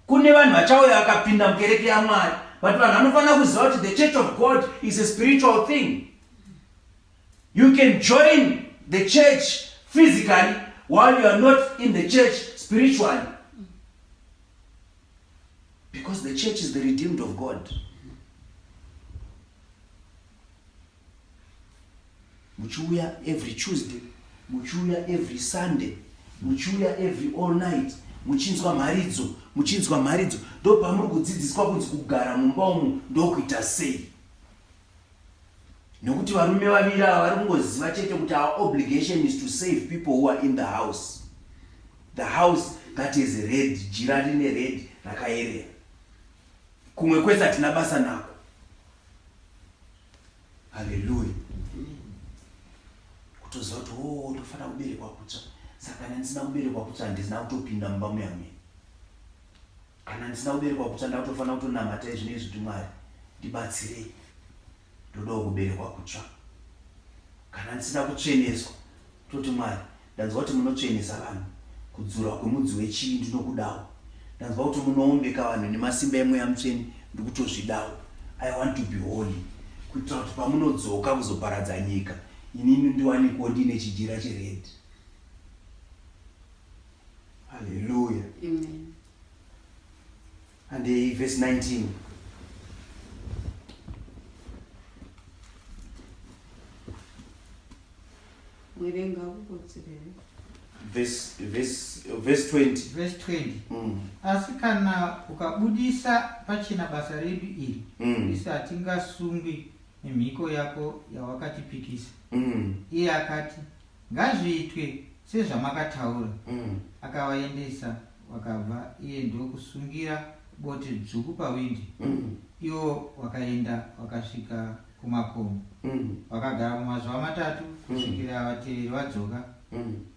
Kune vanhu vachauya vakapinda mukereke yaMwari, but vanhu vanofanira kuziva kuti the church of God is a spiritual thing. You can join the church physically while you are not in the church spiritually. Because the church is the redeemed of God. Muchiuya every Tuesday, muchiuya every Sunday, muchiuya every all night, muchinzwa mharidzo, ndo pamuri kudzidziswa kunzi kugara mumba umu ndokuita sei. Nokuti varume vaviri ava vari kungoziva chete kuti our obligation is to save people who are in the house. The house that is red, jira rine red rakayerera. Kumwe kwese hatina basa nako. Hallelujah. Kutoziva kuti tofanira kuberekwa kutsva. Saka kana ndisina kuberekwa kutsva handisina kutopinda mumba muyamwe. Kana ndisina kuberekwa kutsva ndatofanira kutonamata izvinezvi kuti Mwari ndibatsirei. Ndoda kuberekwa kutsva. Kana ndisina kutsveneswa toti Mwari ndanzwa kuti munotsvenesa vanhu kudzura kwemudzi wechii ndinokudawo. Ndanzwa kuti munoombeka vanhu nemasimba emweya mutsvene ndikutozvidawo. I want to be holy. Kuitira kuti pamunodzoka kuzoparadza nyika inini ndiwanikwa ndine chijira chered. Hallelujah. Amen. And verse 19. Verse 20. Verse 20. Asi kana ukabudisa pachina basa redu iri, isi hatingasungwi nemhiko yako yawakatipikisa. Iye akati, ngazviitwe sezvamakataura. Akavaendesa vakabva, iye ndokusungira bote dzvuku pawindi. Ivo wakaenda wakasvika kumakomo. Vakagara kumazuva 3 kusvikira vateveri vadzoka.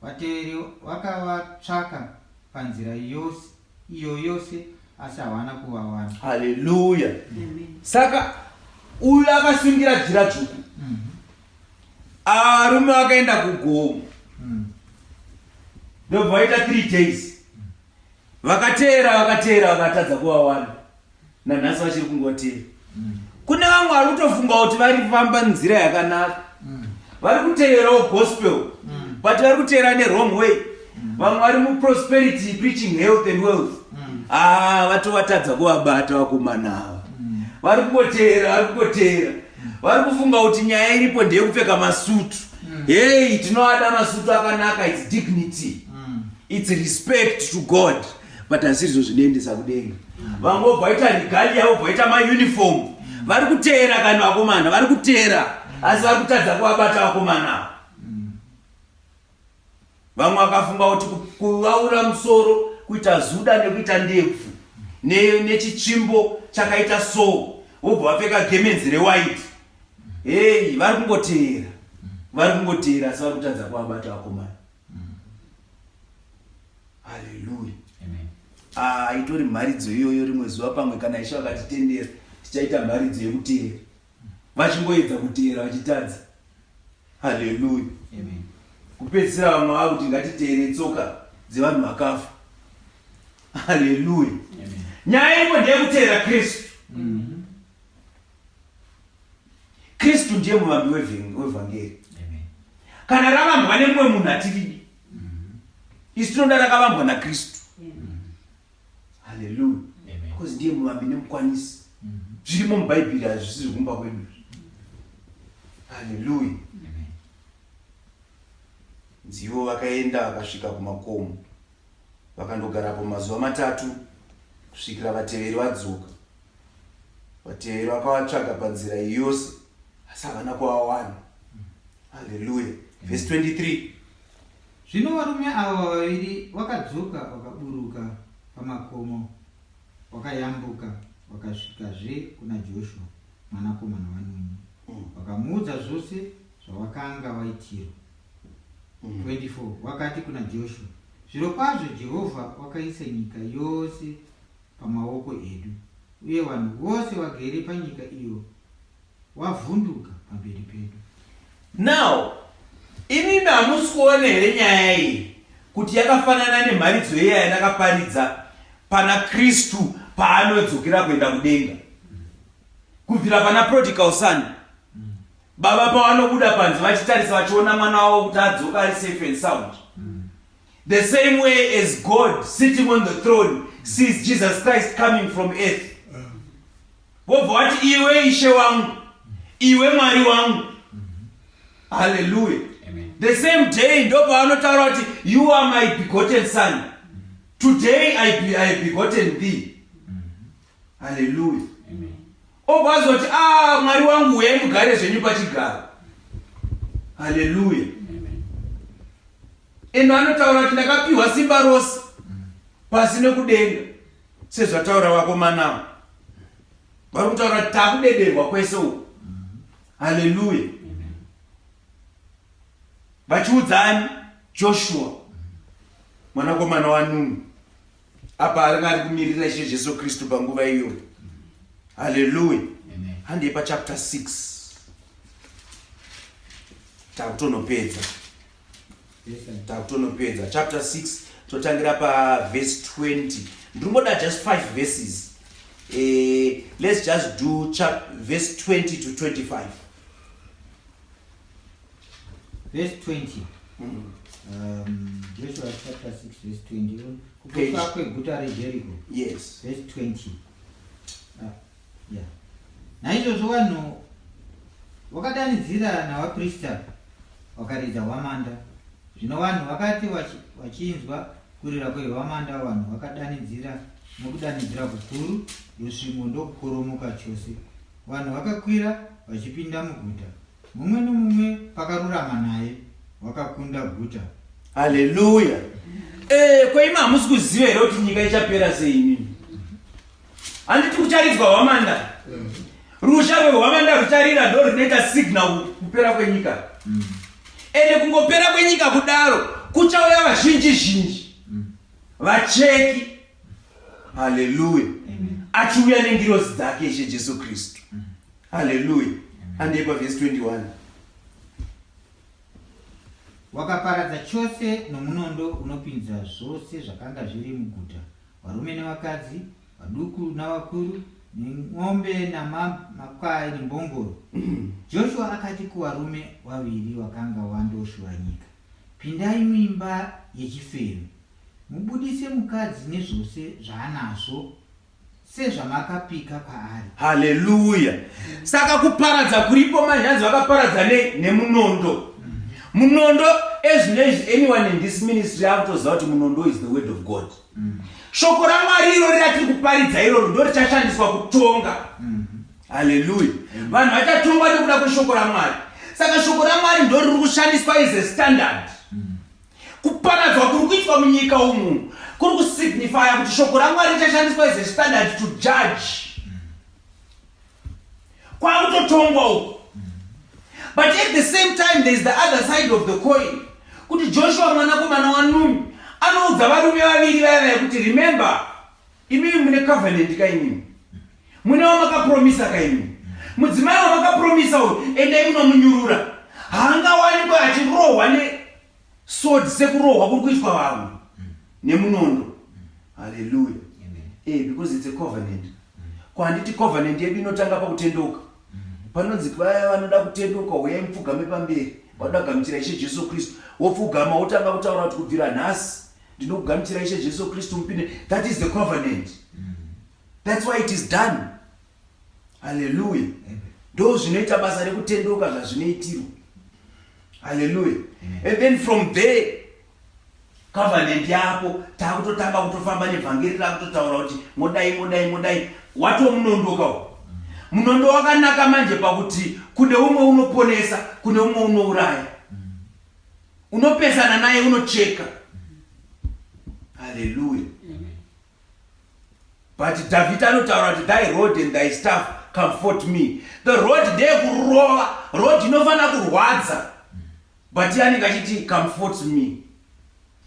Vateveri vakavatsvaka panzira iyo yose asi havana kuvawana. Hallelujah. Saka uyu akasungira jira dzvuku. Arume vakaenda kugomo. Ndobva vaita 3 days. Vakateera vakatadza kuvawana. Nanhasi vachiri kungoteera. Kune vamwe vari kutofunga kuti vari kufamba nzira yakanaka. Vari kuteerawo gospel. But vari kuteera ne-wrong way. Vamwe vari mu-prosperity preaching health and wealth. Vatovatadza kuvabata vakomana ava. Vari kungoteera. Vari kufunga kuti nyaya iripo ndeyekupfeka masutu. Hey, tinovada masutu akanaka. It's dignity. It's respect to God. But hazizvo zvinoendesa kudenga. Vamwe vobva vaita regalia, vobva vaita mauniform. Vari kuteera kana vakomana, vari kuteera. Asi vari kutadza kuvabata vakomana ava. Vamwe vakafunga kuti kuvaura musoro, kuita zuda nekuita ndebvu, nechitsvimbo chakaita so, vobva vapfeka gemenzi rewhite. Hey, vari kungoteera. Asi vari kutadza kuvabata vakomana. Hallelujah. Itori mharidzo iyoyo rimwe zuva pamwe kana Ishe vakatitendera tichaita mharidzo yekuteera. Vachingoedza kuteera vachitadza. Hallelujah. Kupedzisira vamwe vava kuti ngatiteere tsoka dzevanhu vakafa. Hallelujah. Nyaya iripo ndeyekuteera Kristu. Kristu ndiye muvambi wevhangeri. Kana ravambwa nemumwe munhu hatiridi. Isi tinoda rakavambwa naKristu. Hallelujah. Because ndiye muvambi nemukwanisi. Zvirimo mubhaibheri hazvisi zvekumba kwedu. Hallelujah. Nzivo vakaenda vakasvika kumakomo. Vakandogarapo mazuva 3 kusvikira vateveri vadzoka. Vateveri vakavatsvaga panzira yose asi havana kuvawana. Hallelujah. Verse 23. Zvino varume ava vaviri vakadzoka vakaburuka pamakomo, vakayambuka vakasvikazve kuna Joshua mwanakomana waNuni. Vakamuudza zvose zvavakanga vaitirwa. 24. Vakati kuna Joshua, Zvirokwazvo Jehovha wakaisa nyika yose pamaoko edu, uye vanhu vose vagere panyika iyo wavhunduka pamberi pedu. Now, inini hamusi kuona here nyaya iyi kuti yakafanana nemharidzo iya yandakaparidza pana Kristu paanodzokera kuenda kudenga. Kubvira pana prodigal son, baba pavanobuda panze vachitarisa vachiona mwana wavo kuti adzoka ari safe and sound. The same way as God sitting on the throne sees Jesus Christ coming from earth. Vobva vati iwe ishe wangu, iwe mwari wangu. Hallelujah. Amen. The same day ndo paanotaura kuti you are my begotten son. Today I have begotten thee. Hallelujah. Amen. Obvazoti mwari wangu uye mugare zvenyu pachigaro. Hallelujah. Endo anotaura kuti ndakapiwa simba rose pasi nekudenga sezvataura vakomanawo. Vari kutaura kuti takudederwa kwese uku. Hallelujah. Vachiudzani Joshua mwanakomana waNuni apa anga ari kumirira Ishe Jesu Kristu panguva iyoyo. Hallelujah. Handei pachapter 6 takutonopedza. Takutonopedza chapter 6 totangira paverse 20. Ndingoda just 5 verses. Let's just do verse 20 to 25. Verse 20. Joshua chapter 6 verse 20. Kutoka kweguta reJeriko. Yes. Verse 20. Yeah. Naizvozvo vanhu vakadanidzira navaprista vakaridza hwamanda. Zvino vanhu vakati vachinzwa kurira kwehwamanda, vanhu vakadanidzira nokudanidzira kukuru, rusvingo ndokukoromoka chose. Vanhu vakakwira vachipinda muguta, mumwe nomumwe pakarurama naye, vakakunda guta. Hallelujah. Kweima hamusi kuziva here kuti nyika ichapera sei inini? Handiti kucharidzwa hwamanda. Rusha rwehwamanda rucharira ndo runoita signal kupera kwenyika. Ende kungopera kwenyika kudaro kuchauya vazhinji vacheki. Hallelujah. Achiuya nengirozi dzake Ishe Jesu Kristu. Hallelujah. Handei paverse 21. Wakaparadza chose nomunondo unopinza zvose zvakanga zviri muguta, varume nevakadzi, vaduku navakuru, nemombe namakwai nembongoro. Joshua akati kuvarume vaviri vakanga vandoshora nyika, pindai muimba yechifeve, mubudise mukadzi nezvose zvaanazvo sezvamakapika paari. Hallelujah. Saka kuparadza kuripo manyanzi vakaparadza nemunondo. Munondo, as anyone in this ministry akutoziva kuti munondo is the word of God. Shoko raMwari iro rirati kuparidza iro ndo richashandiswa kutonga. Hallelujah. Vanhu vachatongwa nekuda kweshoko raMwari. Saka shoko raMwari ndo riri kushandiswa as a standard. Kuparadzwa kuri kuitwa munyika umu kuri kusignify kuti shoko raMwari richashandiswa as a standard to judge. Kwakutotongwa uku. But at the same time there is the other side of the coin. Kuti Joshua mwanakomana waNuni anoudza varume vaviri vaya kuti remember, imimi mune covenant kaimimi, mune wamakapromisa kaimimi, mudzimai wamakapromisa uyu endai munomunyurura, haangawanikwa achirohwa nesword sekurohwa kuri kuitwa vamwe nemunondo. Hallelujah. Because it's a covenant. Kwanditi covenant yedu inotanga pakutendeuka. Panonzi vaya vanoda kutendeuka uyai mupfugame pamberi, vanoda kugamuchira Ishe Jesu Kristu, wopfugama wotanga kutaura kuti kubvira nhasi ndinokugamuchira Ishe Jesu Kristu mupinde. That is the covenant. That's why it is done. Hallelujah. Ndo zvinoita basa rekutendeuka zvazvinoitirwa. Hallelujah. And then from there covenant yapo takutotanga kutofamba nevhangeri rakutotaura kuti modai watomunondoka. Munondo wakanaka manje pakuti kune umwe unoponesa, kune umwe unouraya. Unopesana naye unocheka. Hallelujah. But David anotaura kuti thy rod and thy staff comfort me. The rod ndekurova, rod inofana kurwadza. But yani kachiti comfort me.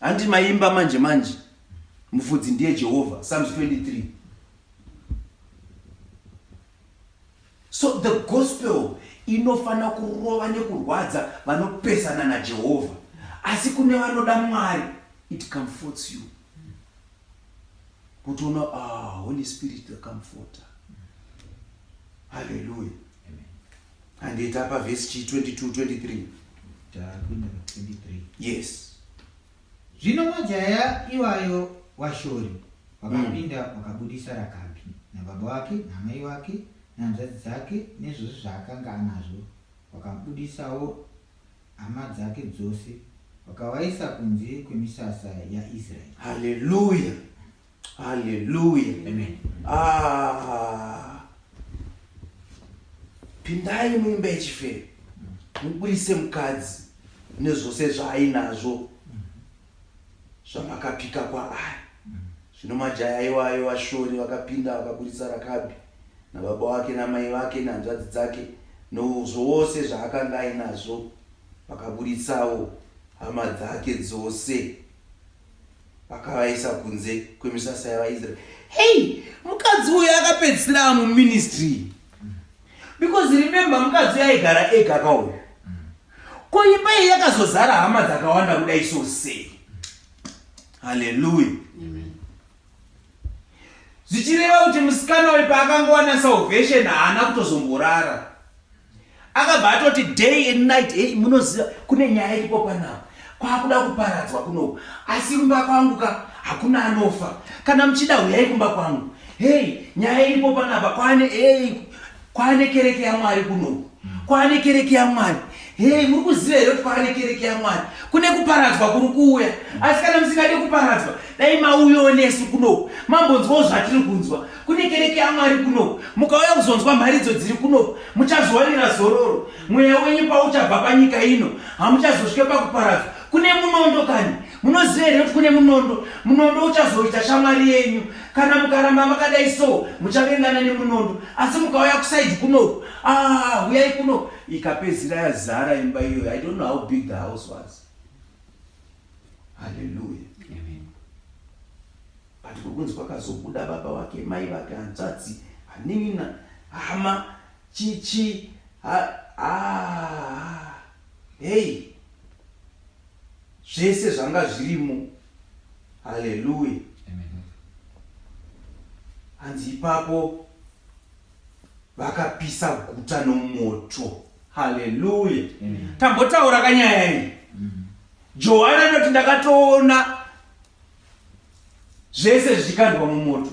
handi maimba manje mufudzi ndiye Jehovah, Psalms 23. So the gospel inofana kurova nekurwadza vanopesana naJehovah, asi kune vanoda Mwari it comforts you. Kuti una Holy Spirit the comforter. Hallelujah. And it up verse 22-23. Yes. Zvino majaya iwayo Vashori vakapinda vakabudisa Rakabi nababa wake namai wake nanzvadzi dzake nezvose zvaakanga anazvo, vakabudisawo hama dzake dzose vakavaisa kunze kwemisasa yaIsraeri. Hallelujah. Hallelujah. Amen. Pindai muimba yechifeve mubudise mukadzi nezvose zvaainazvo zvamakapika kwaari. Zvino majaya iwayo Vashori vakapinda vakabudisa Rakabi nababa wake namai vake nanzvadzi dzake nezvose zvaakanga ainazvo, vakabudisawo hama dzake dzose vakavaisa kunze kwemisasa yavaIsraeri. Hey, mukadzi uyu akapedzisira muministry. Because remember, mukadzi aigara ega kauya. Ko imba iyi yakazozara hama dzakawanda kudai so sei. Hallelujah. Amen. Zvichireva kuti musikana uyu paakangowana salvation haana kutozomborara. Akabva atoti day and night, hey, munoziva kune nyaya iripo panapa. Kwakuda kuparadzwa kuno. Asi kumba kwangu hakuna anofa. Kana muchida uyai kumba kwangu. Hey, nyaya iripo panapa kwane kereke ya Mwari kuno. Kwane kereke ya Mwari. Hey, muri kuziva here kuti kwane kereke ya Mwari. Kune kuparadzwa kuri kuuya. Asi kana musingade kuparadzwa, dai mauyewo nesu kuno. Mambonzwawo zvatiri kunzwa. Kune kereke ya Mwari kuno. Mukauya kuzonzwa mharidzo dziri kuno, muchazowanira zororo. Mweya wenyu pauchabva panyika ino, hamuchazosvike pakuparadzwa. Kune munondo kani. Munoziva here kuti kune munondo uchazoita shamwari yenyu. Kana mukaramba makadai so, muchavengana nemunondo. Asi mukauya kusaidi kuno, uyai kuno, ikapedzisira yazara imba iyo. I don't know how big the house was. Hallelujah. Amen. But kukunzi kwakazobuda baba wake, mai vake, hanzvadzi, hanina, hama, chichi, hey, zvese zvanga zvirimo. Hallelujah. Amen. Hanzi ipapo vakapisa guta nomoto. Hallelujah. Amen. Tambotaura kanyaya iyi. Johana noti ndakatoona zvese zvichikandwa mumoto.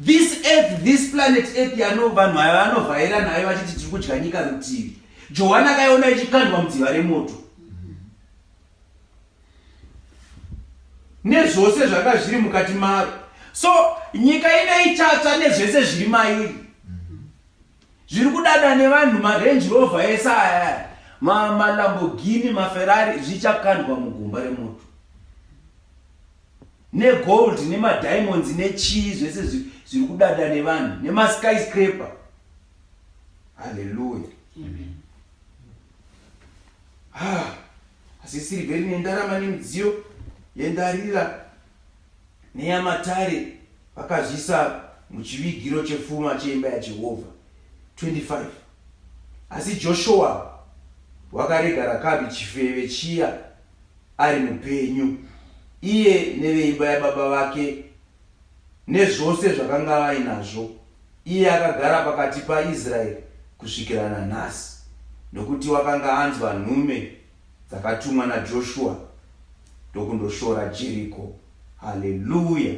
This earth, this planet earth vanhu vanovhaira nayo vachiti tiri kudya nyika rutivi. Johana akaiona ichikandwa mudziva remoto. Nezvose zvanga zviri mukati maro. So nyika ina ichatsva nezvese zviri mairi. Zviri kudada nevanhu maRange Rover ese aya, maLamborghini, maFerrari zvichakandwa mugomba remoto. Negold, nemadiamonds, nechii zvese zviri kudada nevanhu, nemaskyscraper. Hallelujah. Amen. Asi sirivheri nendarama nemidziyo yendarira neyamatare vakazvisa muchivigiro chepfuma cheimba yaJehovha 25. Asi Joshua wakarega Rakabi chifeve chiya ari mupenyu, iye neveimba yababa vake nezvose zvakanga vainazvo. Iye akagara pakati paIsraeri kusvikira nanhasi, nokuti wakanga anzwa nhume dzakatumwa naJoshua ndokundoshora Jeriko. Hallelujah.